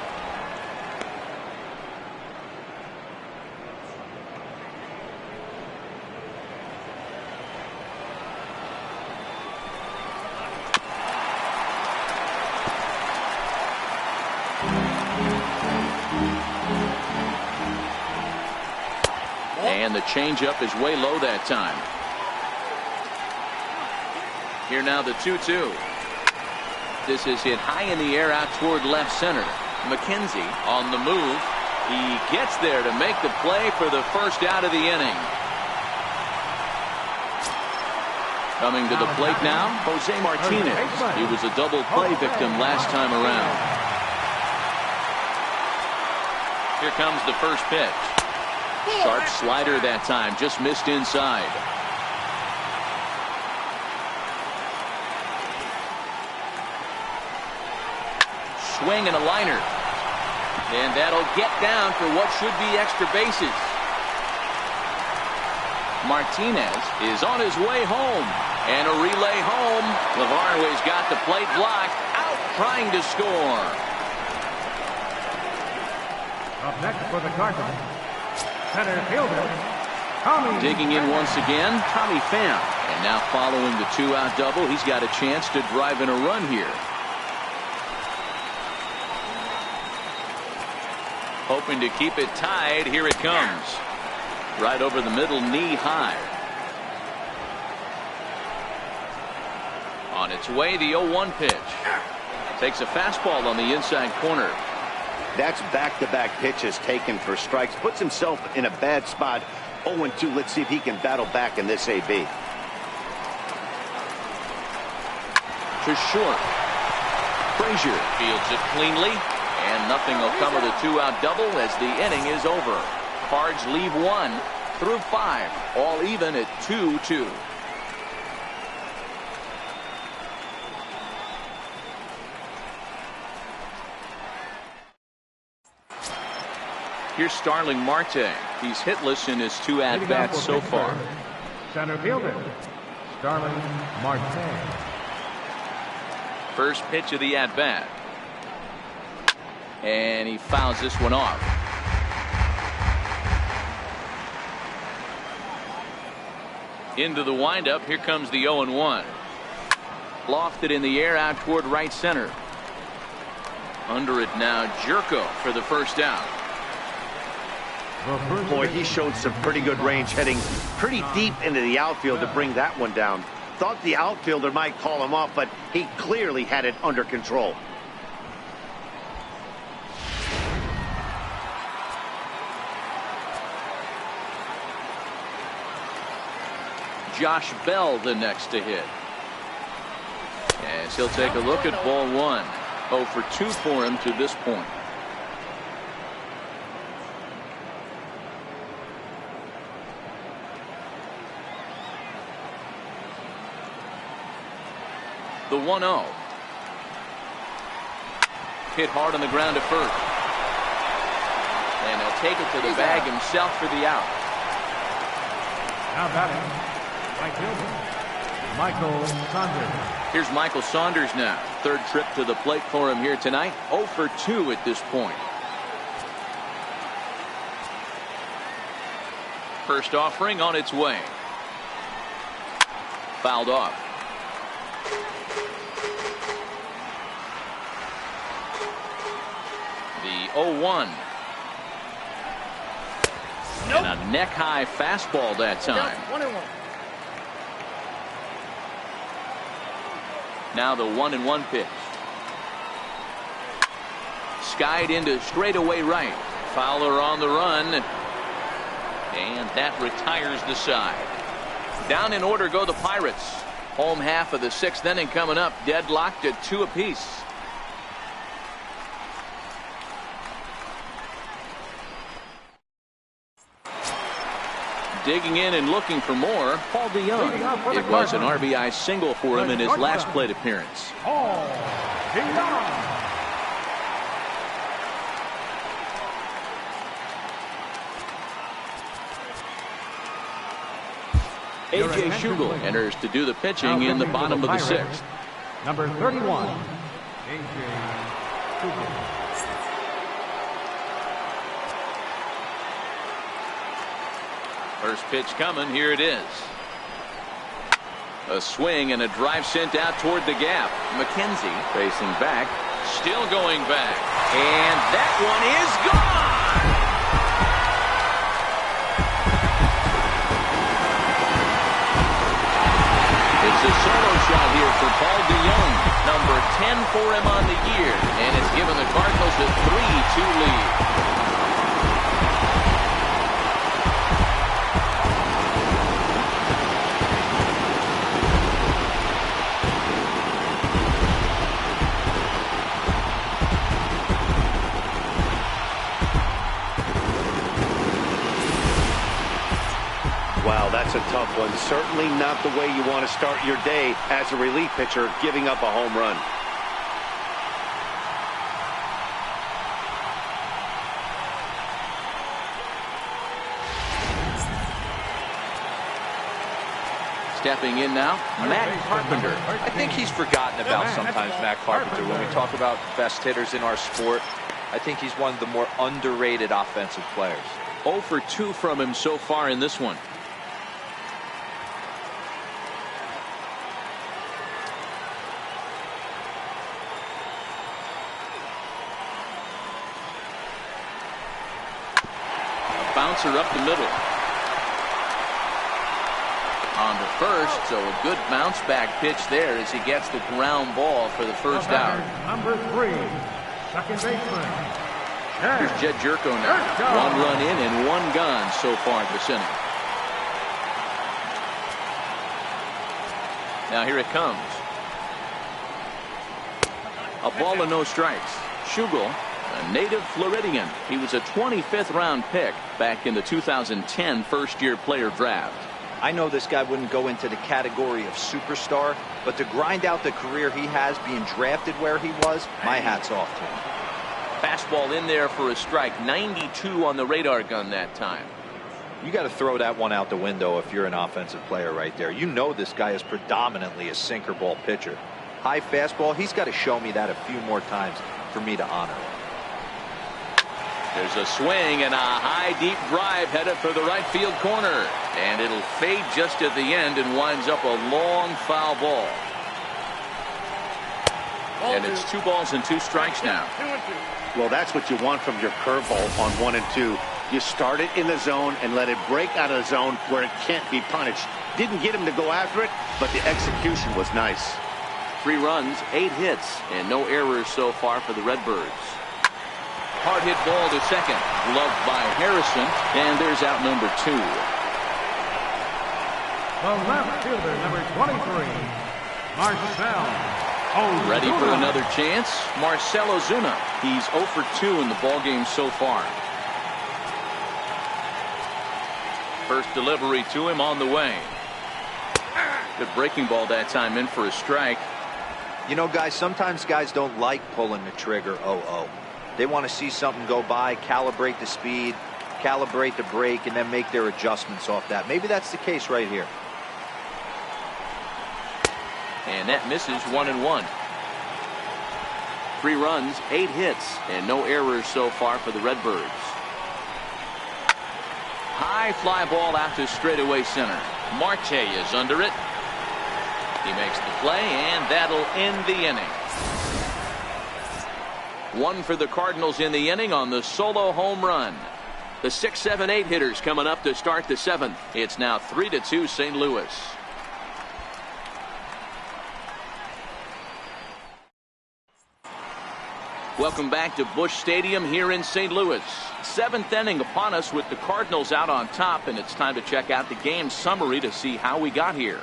And the changeup is way low that time. Here now the 2-2. This is hit high in the air out toward left center. McKenzie on the move. He gets there to make the play for the first out of the inning. Coming to the plate now, Jose Martinez. He was a double play victim last time around. Here comes the first pitch. Sharp slider that time, just missed inside. Swing and a liner. And that'll get down for what should be extra bases. Martinez is on his way home. And a relay home. Lavarnway's got the plate blocked. Out trying to score. Up next for the Cardinals, center fielder, Tommy. Digging in once again, Tommy Pham. And now following the 2-out double, he's got a chance to drive in a run here. Hoping to keep it tied. Here it comes. Right over the middle, knee high. On its way, the 0-1 pitch. Takes a fastball on the inside corner. That's back-to-back pitches taken for strikes. Puts himself in a bad spot. 0-2. Let's see if he can battle back in this AB. To short. Frazier fields it cleanly. And nothing will cover the 2-out double as the inning is over. Cards leave 1 through 5. All even at 2-2. Here's Starling Marte. He's hitless in his 2 at-bats so far. Center fielder, Starling Marte. First pitch of the at-bat. And he fouls this one off. Into the windup. Here comes the 0-1. Lofted in the air out toward right center. Under it now, Jerko for the first out. Boy, he showed some pretty good range heading pretty deep into the outfield to bring that one down. Thought the outfielder might call him off, but he clearly had it under control. Josh Bell the next to hit. As he'll take a look at ball 1. 0 for 2 for him to this point. The 1-0. Hit hard on the ground to first. And he'll take it to the bag himself for the out. Now batting, right fielder, Michael Saunders. Here's Michael Saunders now. Third trip to the plate for him here tonight. 0 for 2 at this point. First offering on its way. Fouled off. The 0-1. Nope. And a neck-high fastball that time. Now the 1-1 pitch. Skied into straightaway right. Fowler on the run. And that retires the side. Down in order go the Pirates. Home half of the 6th inning coming up. Deadlocked at 2 apiece. Digging in and looking for more, Paul DeYoung. It was an RBI single for him in his last plate appearance. Paul DeYoung. A.J. Schugel enters to do the pitching in the bottom of the 6th. Number 31, A.J. Schugel. First pitch coming. Here it is. A swing and a drive sent out toward the gap. McKenzie facing back. Still going back. And that one is gone. It's a solo shot here for Paul DeYoung. Number 10 for him on the year. And it's given the Cardinals a 3-2 lead. Wow, that's a tough one. Certainly not the way you want to start your day as a relief pitcher, giving up a home run. Stepping in now, Matt Carpenter. I think he's forgotten about sometimes Matt Carpenter. When we talk about best hitters in our sport, I think he's one of the more underrated offensive players. 0 for 2 from him so far in this one. Bouncer up the middle. On to first, so a good bounce back pitch there as he gets the ground ball for the first out. Number 3, second baseman. Here's Jed Jerko now. 1 run in and 1 gone so far this inning. Now here it comes. A ball and no strikes. Schugel, a native Floridian. He was a 25th round pick back in the 2010 first-year player draft. I know this guy wouldn't go into the category of superstar, but to grind out the career he has being drafted where he was, my hat's off to him. Fastball in there for a strike. 92 on the radar gun that time. You got to throw that one out the window if you're an offensive player right there. You know this guy is predominantly a sinker ball pitcher. High fastball, he's got to show me that a few more times for me to honor it. There's a swing and a high deep drive headed for the right field corner, and it'll fade just at the end and winds up a long foul ball. And it's 2 balls and 2 strikes now. Well, that's what you want from your curveball on 1 and 2. You start it in the zone and let it break out of the zone where it can't be punished. Didn't get him to go after it, but the execution was nice. 3 runs, 8 hits, and no errors so far for the Redbirds. Hard hit ball to second. Gloved by Harrison, and there's out number 2. The left fielder, number 23, Marcell Ozuna. Ready for another chance. Marcell Ozuna. He's 0 for 2 in the ballgame so far. First delivery to him on the way. Good breaking ball that time, in for a strike. You know, guys, sometimes guys don't like pulling the trigger 0-0. They want to see something go by, calibrate the speed, calibrate the brake, and then make their adjustments off that. Maybe that's the case right here. And that misses 1-1. 3 runs, 8 hits, and no errors so far for the Redbirds. High fly ball out to straightaway center. Marte is under it. He makes the play, and that'll end the inning. 1 for the Cardinals in the inning on the solo home run. The 6, 7, 8 hitters coming up to start the 7th. It's now 3-2 St. Louis. Welcome back to Busch Stadium here in St. Louis. 7th inning upon us with the Cardinals out on top, and it's time to check out the game summary to see how we got here.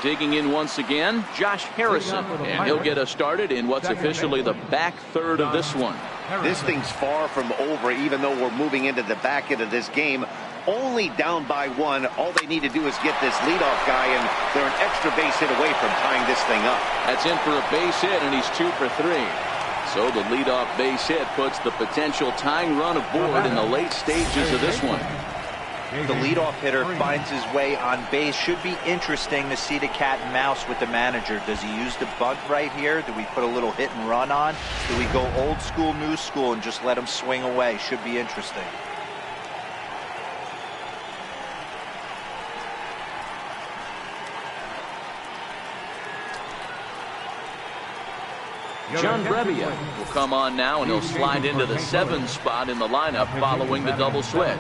Digging in once again, Josh Harrison, and he'll get us started in what's officially the back third of this one. This thing's far from over, even though we're moving into the back end of this game. Only down by 1. All they need to do is get this leadoff guy, and they're an extra base hit away from tying this thing up. That's in for a base hit, and he's 2 for 3. So the leadoff base hit puts the potential tying run aboard in the late stages of this one. The leadoff hitter finds his way on base. Should be interesting to see the cat and mouse with the manager. Does he use the bunt right here? Do we put a little hit and run on? Do we go old school, new school, and just let him swing away? Should be interesting. John Brebbia will come on now, and he'll slide into the 7 spot in the lineup following the double switch.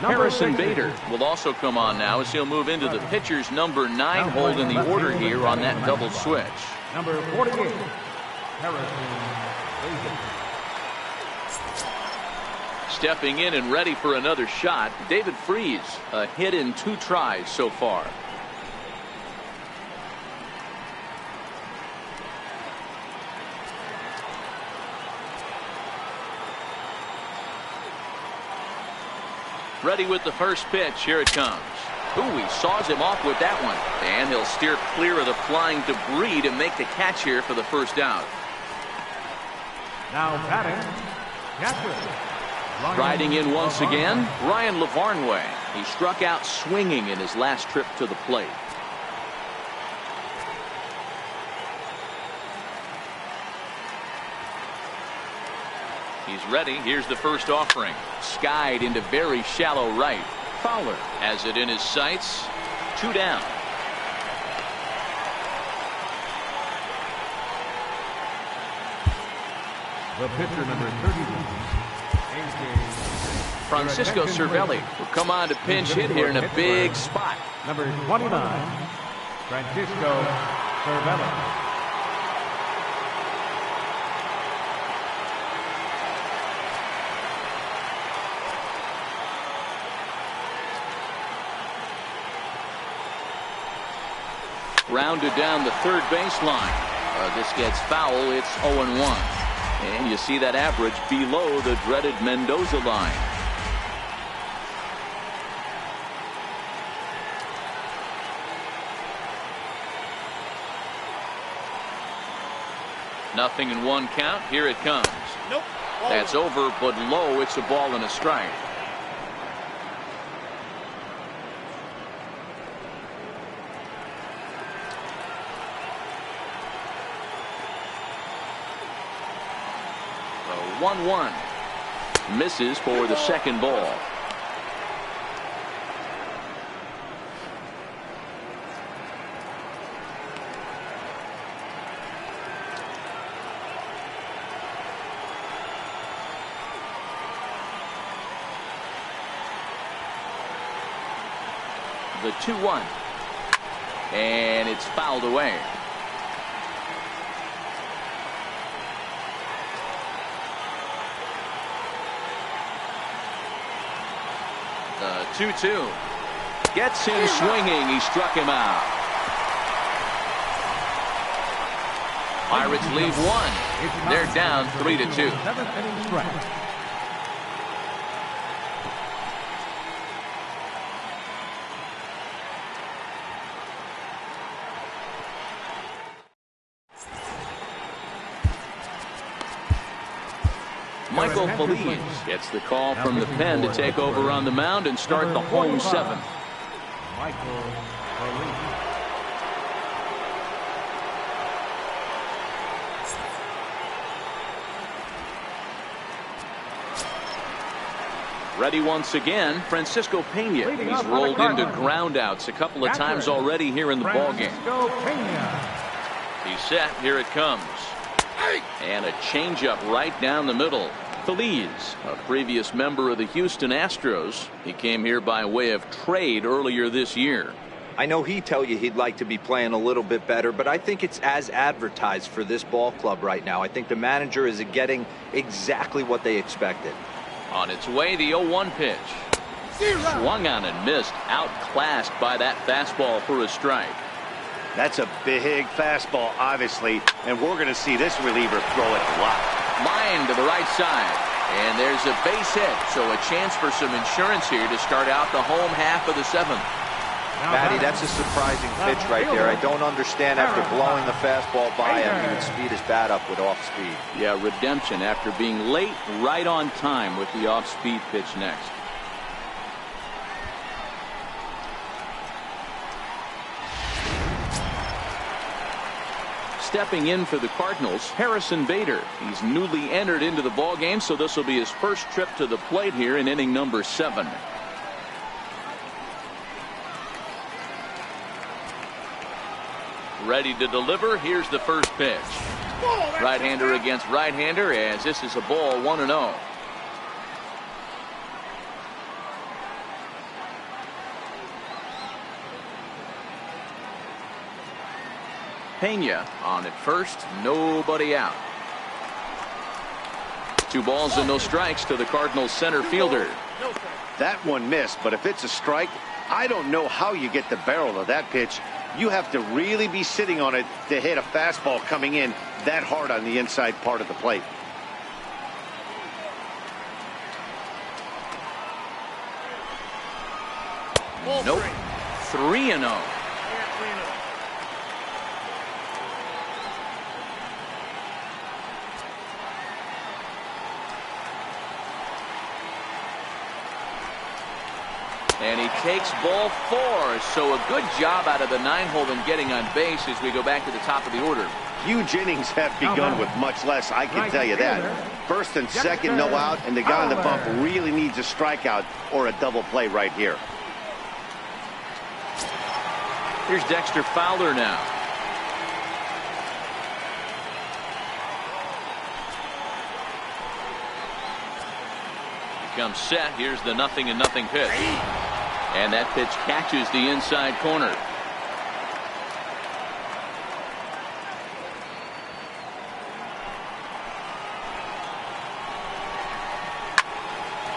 Harrison Bader will also come on now as he'll move into the pitcher's number 9 hold in the order here on that double switch. Number 48, Harrison Bader. Stepping in and ready for another shot, David Freese, a hit in 2 tries so far. Ready with the first pitch. Here it comes. Ooh, he saws him off with that one. And he'll steer clear of the flying debris to make the catch here for the first out. Now batting, catcher. Riding in once again, Ryan Lavarnway. He struck out swinging in his last trip to the plate. He's ready. Here's the first offering. Skied into very shallow right. Fowler has it in his sights. 2 down. The pitcher, number 31. Francisco Cervelli will come on to pinch hit here in a big spot. Number 29, Francisco Cervelli. Rounded down the third baseline. This gets foul. It's 0-1. And you see that average below the dreaded Mendoza line. Nothing in 1 count. Here it comes. Nope. That's over, but low. It's a ball and a strike. The 1-1 misses for the second ball. The 2-1, and it's fouled away. The 2-2 gets him swinging. He struck him out. Pirates leave 1. They're down 3-2. 7th inning stretch. Michael Feliz gets the call from the pen to take over on the mound and start the home seventh. Michael Feliz. Ready once again, Francisco Pena. He's rolled into groundouts a couple of times already here in the ballgame. He's set. Here it comes. And a changeup right down the middle. Feliz, a previous member of the Houston Astros. He came here by way of trade earlier this year. I know he'd tell you he'd like to be playing a little bit better, but I think it's as advertised for this ball club right now. I think the manager is getting exactly what they expected. On its way, the 0-1 pitch. Swung on and missed. Outclassed by that fastball for a strike. That's a big fastball, obviously, and we're going to see this reliever throw it a lot. Line to the right side. And there's a base hit, so a chance for some insurance here to start out the home half of the seventh. Matty, that's a surprising pitch right there. I don't understand after blowing the fastball by him, he would speed his bat up with off speed. Yeah, redemption after being late, right on time with the off-speed pitch next. Stepping in for the Cardinals, Harrison Bader. He's newly entered into the ballgame, so this will be his first trip to the plate here in inning number 7. Ready to deliver. Here's the first pitch. Right-hander against right-hander, as this is a ball 1-0. Pena on at first, nobody out. 2 balls and no strikes to the Cardinals center fielder. That one missed, but if it's a strike, I don't know how you get the barrel of that pitch. You have to really be sitting on it to hit a fastball coming in that hard on the inside part of the plate. Nope. 3-0. And he takes ball 4. So a good job out of the 9-hole in getting on base as we go back to the top of the order. Huge innings have begun with much less, I can tell you that. First and second, no out, and the guy on the bump really needs a strikeout or a double play right here. Here's Dexter Fowler now. He comes set. Here's the 0-0 pitch. And that pitch catches the inside corner.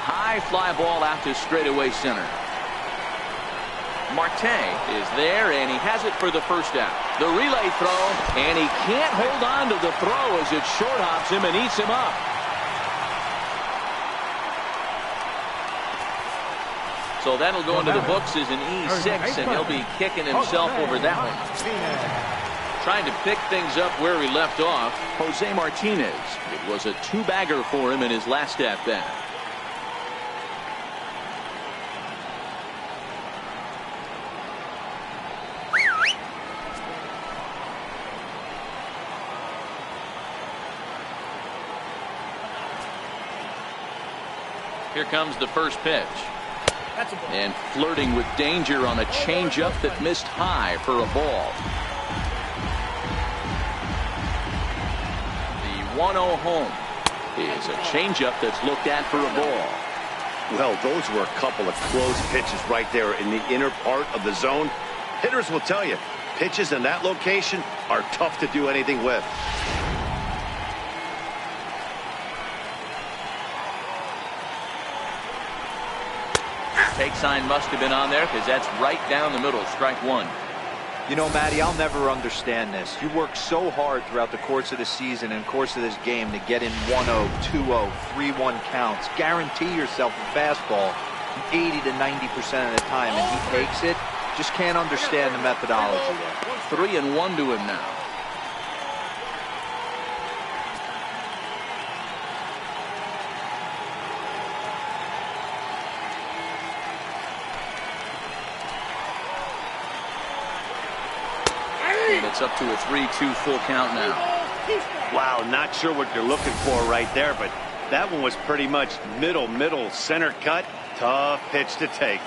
High fly ball out to straightaway center. Marte is there, and he has it for the first out. The relay throw, and he can't hold on to the throw as it short hops him and eats him up. So that'll go into the books as an E6, and he'll be kicking himself over that one. Trying to pick things up where he left off, Jose Martinez. It was a 2-bagger for him in his last at-bat. Here comes the first pitch. And flirting with danger on a changeup that missed high for a ball. The 1-0 home is a changeup that's looked at for a ball. Well, those were a couple of close pitches right there in the inner part of the zone. Hitters will tell you, pitches in that location are tough to do anything with. Take sign must have been on there because that's right down the middle. Strike 1. You know, Matty, I'll never understand this. You work so hard throughout the course of the season and course of this game to get in 1-0, 2-0, 3-1 counts. Guarantee yourself a fastball 80 to 90% of the time, and he takes it. Just can't understand the methodology there. 3-1 to him now. It's up to a 3-2 full count now. Wow, not sure what you're looking for right there, but that one was pretty much middle, center cut. Tough pitch to take.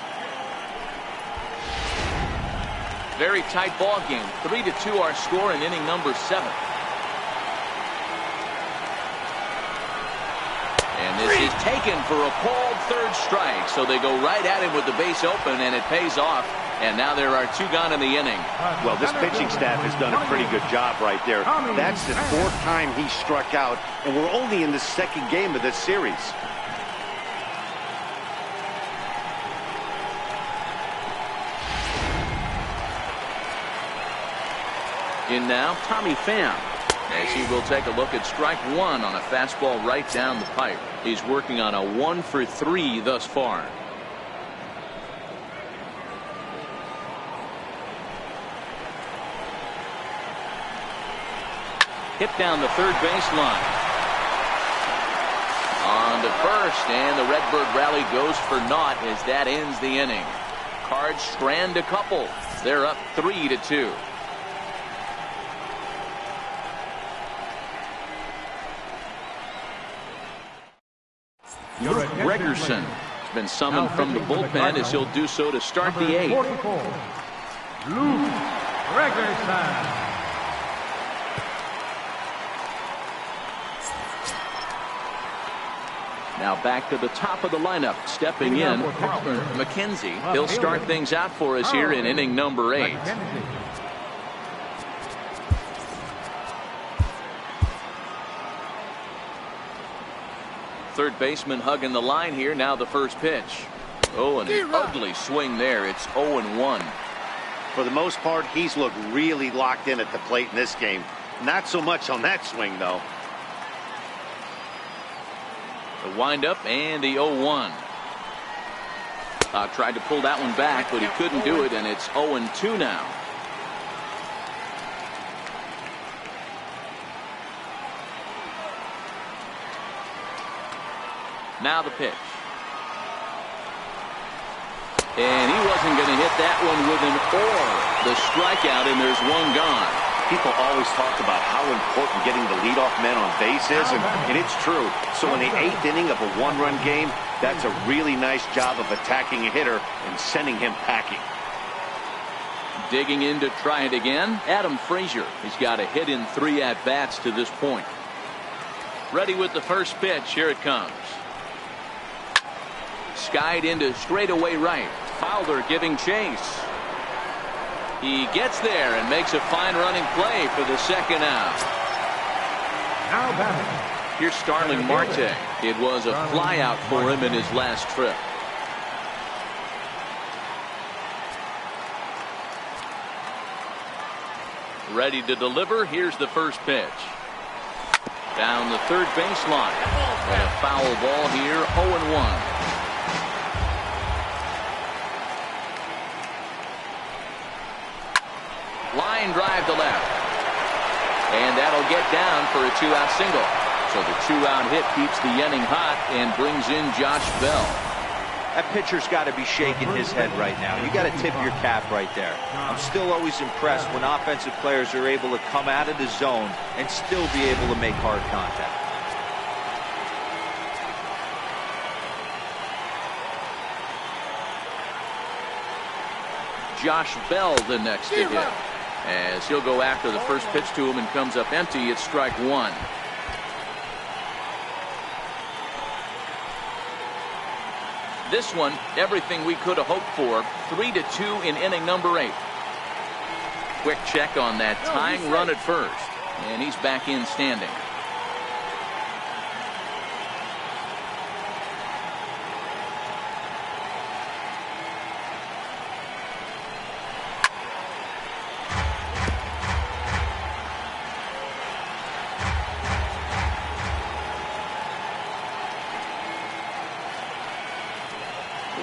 Very tight ball game. 3-2 our score in inning number 7. And this is taken for a called third strike. So they go right at him with the base open, and it pays off. And now there are 2 gone in the inning. Well, this pitching staff has done a pretty good job right there. That's the 4th time he struck out, and we're only in the 2nd game of this series. In now, Tommy Pham, as he will take a look at strike 1 on a fastball right down the pipe. He's working on a 1 for 3 thus far. Hit down the third baseline. On to first, and the Redbird rally goes for naught as that ends the inning. Cards strand a couple. They're up 3-2. Luke Gregerson has been summoned from the bullpen as he'll do so to start the 8th. Luke Gregerson. Now back to the top of the lineup, stepping in, Carlton McKenzie. He'll start things out for us here in inning number 8. Third baseman hugging the line here. Now the first pitch. Oh, and an ugly swing there. It's 0-1. For the most part, he's looked really locked in at the plate in this game. Not so much on that swing, though. The windup and the 0-1. Tried to pull that one back, but he couldn't do it, and it's 0-2 now. Now the pitch. And he wasn't going to hit that one with an or. The strikeout, and there's 1 gone. People always talk about how important getting the leadoff man on base is, and it's true. So in the 8th inning of a 1-run game, that's a really nice job of attacking a hitter and sending him packing. Digging in to try it again, Adam Frazier. He's got a hit in 3 at-bats to this point. Ready with the first pitch. Here it comes. Skied into straightaway right. Fowler giving chase. He gets there and makes a fine running play for the 2nd out. Now batting. Here's Starling Marte. It was a flyout for him in his last trip. Ready to deliver. Here's the first pitch. Down the third baseline. And a foul ball here. 0-1. Line drive to left. And that'll get down for a 2-out single. So the 2-out hit keeps the inning hot and brings in Josh Bell. That pitcher's got to be shaking his head right now. You got to tip your cap right there. I'm still always impressed when offensive players are able to come out of the zone and still be able to make hard contact. Josh Bell the next to hit, as he'll go after the first pitch to him and comes up empty. It's strike 1. This one, everything we could have hoped for. 3-2 in inning number 8. Quick check on that tying run at first, and he's back in standing.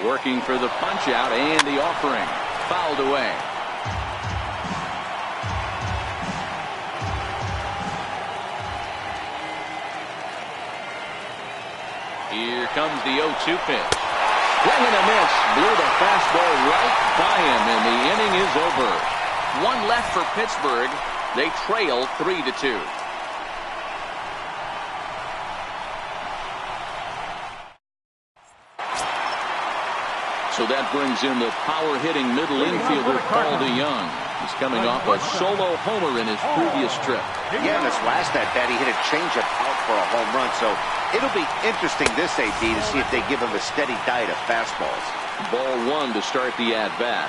Working for the punch out, and the offering fouled away. Here comes the 0-2 pitch. Swing and a miss. Blew the fastball right by him, and the inning is over. 1 left for Pittsburgh. They trail 3-2. So that brings in the power-hitting middle infielder, Paul DeYoung. He's coming off a solo homer in his previous trip. Yeah, in this last at-bat, he hit a changeup out for a home run. So it'll be interesting this AD to see if they give him a steady diet of fastballs. Ball one to start the at-bat.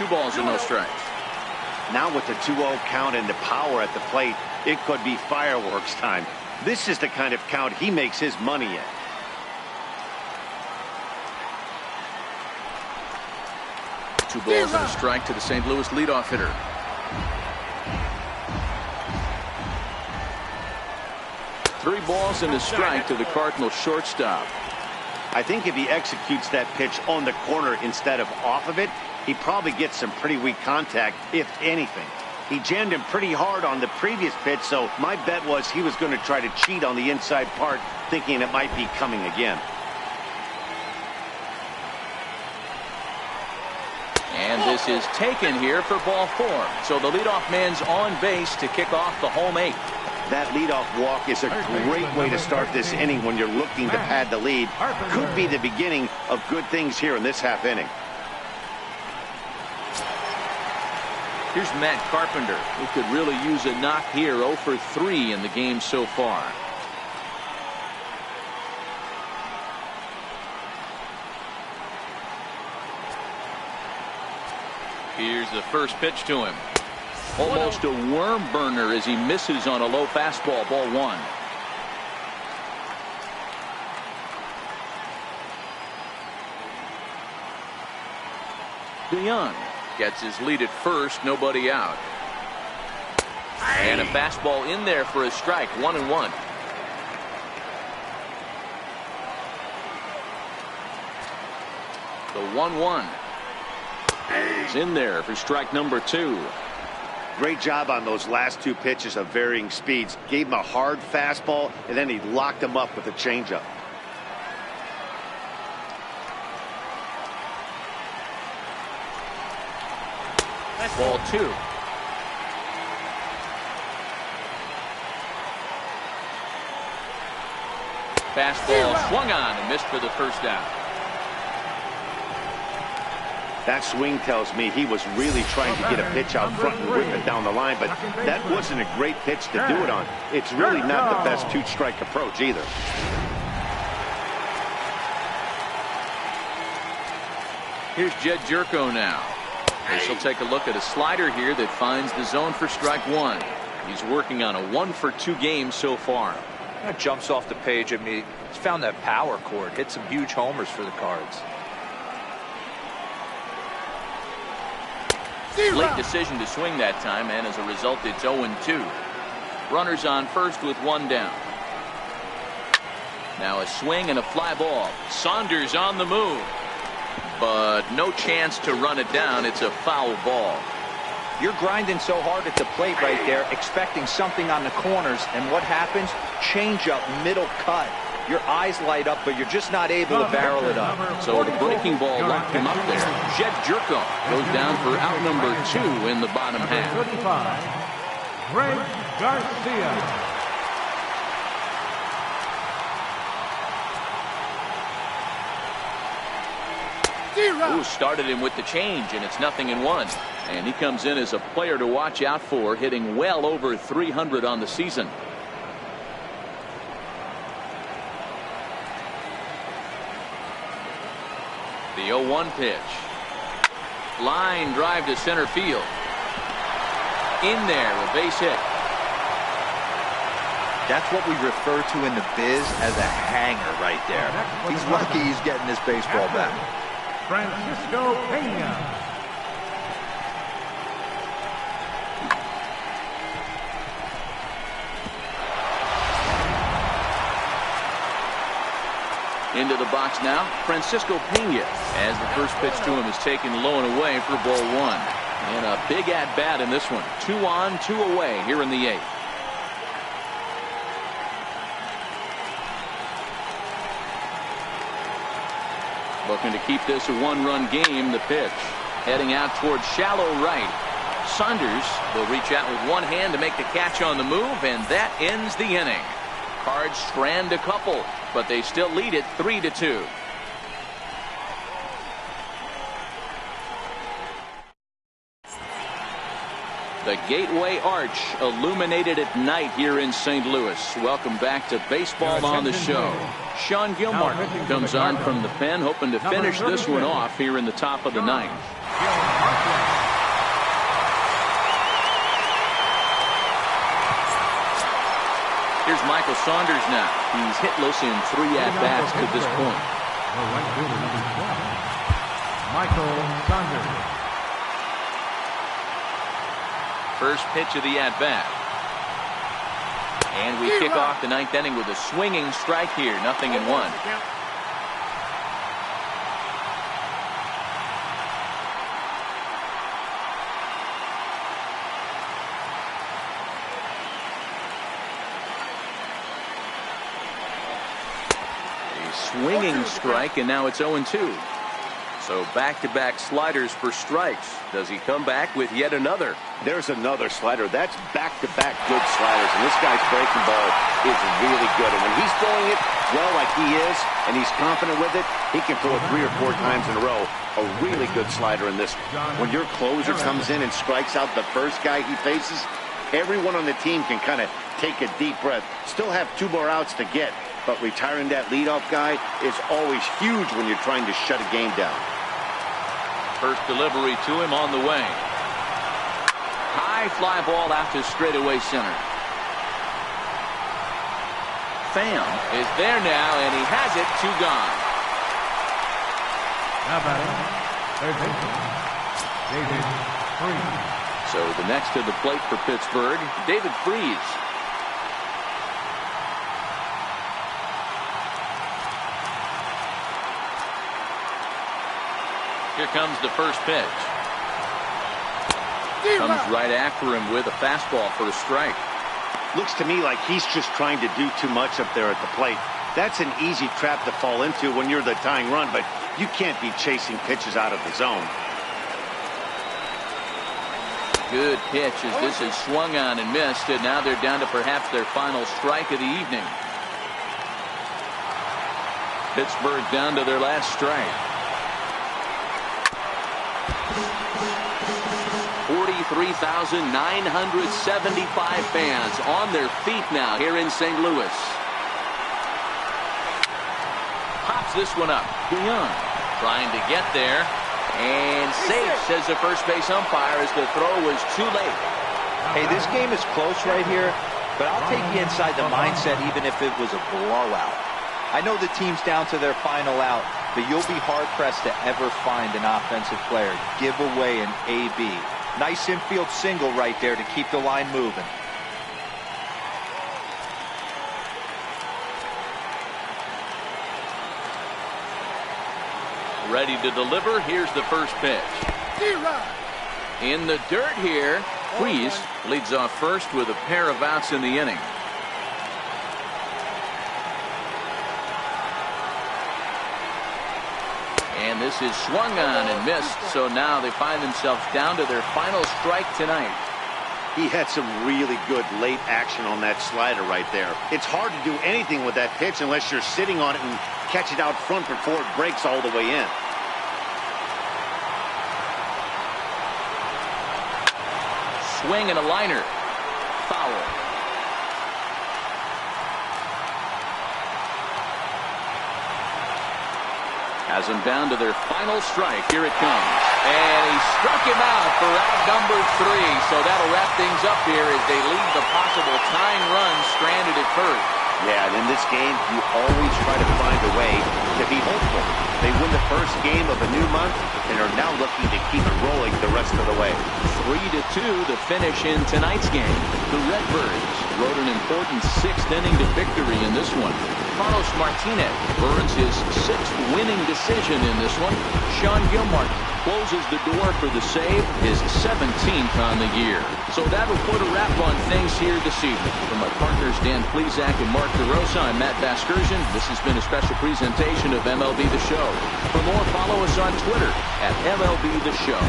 2 balls and no strikes. Now with the 2-0 count and the power at the plate, it could be fireworks time. This is the kind of count he makes his money in. 2 balls and a strike to the St. Louis leadoff hitter. Three balls and a strike to the Cardinals shortstop. I think if he executes that pitch on the corner instead of off of it, he probably gets some pretty weak contact, if anything. He jammed him pretty hard on the previous pitch, so my bet was he was going to try to cheat on the inside part, thinking it might be coming again. And this is taken here for ball 4. So the leadoff man's on base to kick off the home 8th. That leadoff walk is a great way to start this inning when you're looking to pad the lead. Could be the beginning of good things here in this half inning. Here's Matt Carpenter, who could really use a knock here. 0 for 3 in the game so far. Here's the first pitch to him. Almost a worm burner as he misses on a low fastball. Ball 1. DeYoung gets his lead at first. Nobody out. And a fastball in there for a strike. 1-1. The 1-1 is in there for strike number 2. Great job on those last 2 pitches of varying speeds. Gave him a hard fastball, and then he locked him up with a changeup. Ball 2. Fastball swung on and missed for the first out. That swing tells me he was really trying to get a pitch out front and rip it down the line, but that wasn't a great pitch to do it on. It's really not the best 2-strike approach either. Here's Jed Jerko now. This will take a look at a slider here that finds the zone for strike 1. He's working on a 1 for 2 game so far. That jumps off the page. I mean, he's found that power chord. Hit some huge homers for the Cards. Late decision to swing that time, and as a result, it's 0-2. Runners on first with 1 down. Now a swing and a fly ball. Saunders on the move, but no chance to run it down. It's a foul ball. You're grinding so hard at the plate right there, expecting something on the corners, and what happens? Change up, middle cut. Your eyes light up, but you're just not able to barrel it up. So the breaking ball locked him up there. Jed Jerko goes down for out number 2 in the bottom half. 35, Greg Garcia. Who started him with the change, and it's 0-1. And he comes in as a player to watch out for, hitting well over 300 on the season. The 0-1 pitch. Line drive to center field. In there, a base hit. That's what we refer to in the biz as a hanger right there. He's lucky he's getting this baseball back. Francisco Pena. Into the box now, Francisco Pena, as the first pitch to him is taken low and away for ball 1. And a big at-bat in this one. 2 on, 2 away here in the 8th. Looking to keep this a 1-run game. The pitch. Heading out towards shallow right. Saunders will reach out with one hand to make the catch on the move, and that ends the inning. Cards strand a couple, but they still lead it 3-2. The Gateway Arch illuminated at night here in St. Louis. Welcome back to Baseball on the Show. Sean Gilmartin comes on from the pen, hoping to finish this one off here in the top of the ninth. Here's Michael Saunders now. He's hitless in 3 at-bats to this point. Michael Saunders. First pitch of the at-bat. And we kick off the ninth inning with a swinging strike here. 0-1. A swinging strike, and now it's 0-2. So back-to-back sliders for strikes. Does he come back with yet another? There's another slider. That's back-to-back good sliders. And this guy's breaking ball is really good. And when he's throwing it well like he is, and he's confident with it, he can throw it 3 or 4 times in a row. A really good slider in this. When your closer comes in and strikes out the first guy he faces, everyone on the team can kind of take a deep breath. Still have 2 more outs to get, but retiring that leadoff guy is always huge when you're trying to shut a game down. First delivery to him on the way. High fly ball out to straightaway center. Pham is there now, and he has it. 2 gone. Now batting, third baseman, David Freese. So the next to the plate for Pittsburgh, David Freese. Here comes the first pitch. Comes right after him with a fastball for a strike. Looks to me like he's just trying to do too much up there at the plate. That's an easy trap to fall into when you're the tying run, but you can't be chasing pitches out of the zone. Good pitch as this is swung on and missed, and now they're down to perhaps their final strike of the evening. Pittsburgh down to their last strike. 43,975 fans on their feet now here in St. Louis. Pops this one up. Young trying to get there. And safe, says the first base umpire, as the throw was too late. Hey, this game is close right here, but I'll take you inside the mindset even if it was a blowout. I know the team's down to their final out, but you'll be hard-pressed to ever find an offensive player give away an AB. Nice infield single right there to keep the line moving. Ready to deliver. Here's the first pitch. In the dirt here. Freese leads off first with a pair of outs in the inning. And this is swung on and missed, so now they find themselves down to their final strike tonight. He had some really good late action on that slider right there. It's hard to do anything with that pitch unless you're sitting on it and catch it out front before it breaks all the way in. Swing and a liner. Foul. Has them down to their final strike. Here it comes. And he struck him out for out number 3. So that'll wrap things up here as they leave the possible tying run stranded at first. Yeah, and in this game, you always try to find a way to be hopeful. They win the first game of a new month and are now looking to keep it rolling the rest of the way. 3-2 the finish in tonight's game. The Redbirds rode an important 6th inning to victory in this one. Carlos Martinez earns his 6th winning decision in this one. Sean Gilmartin closes the door for the save, his 17th on the year. So that'll put a wrap on things here this evening. For my partners Dan Plesac and Mark DeRosa, I'm Matt Vasgersian. This has been a special presentation of MLB The Show. For more, follow us on Twitter at MLB The Show.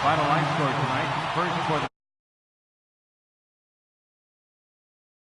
Final line score tonight. First for the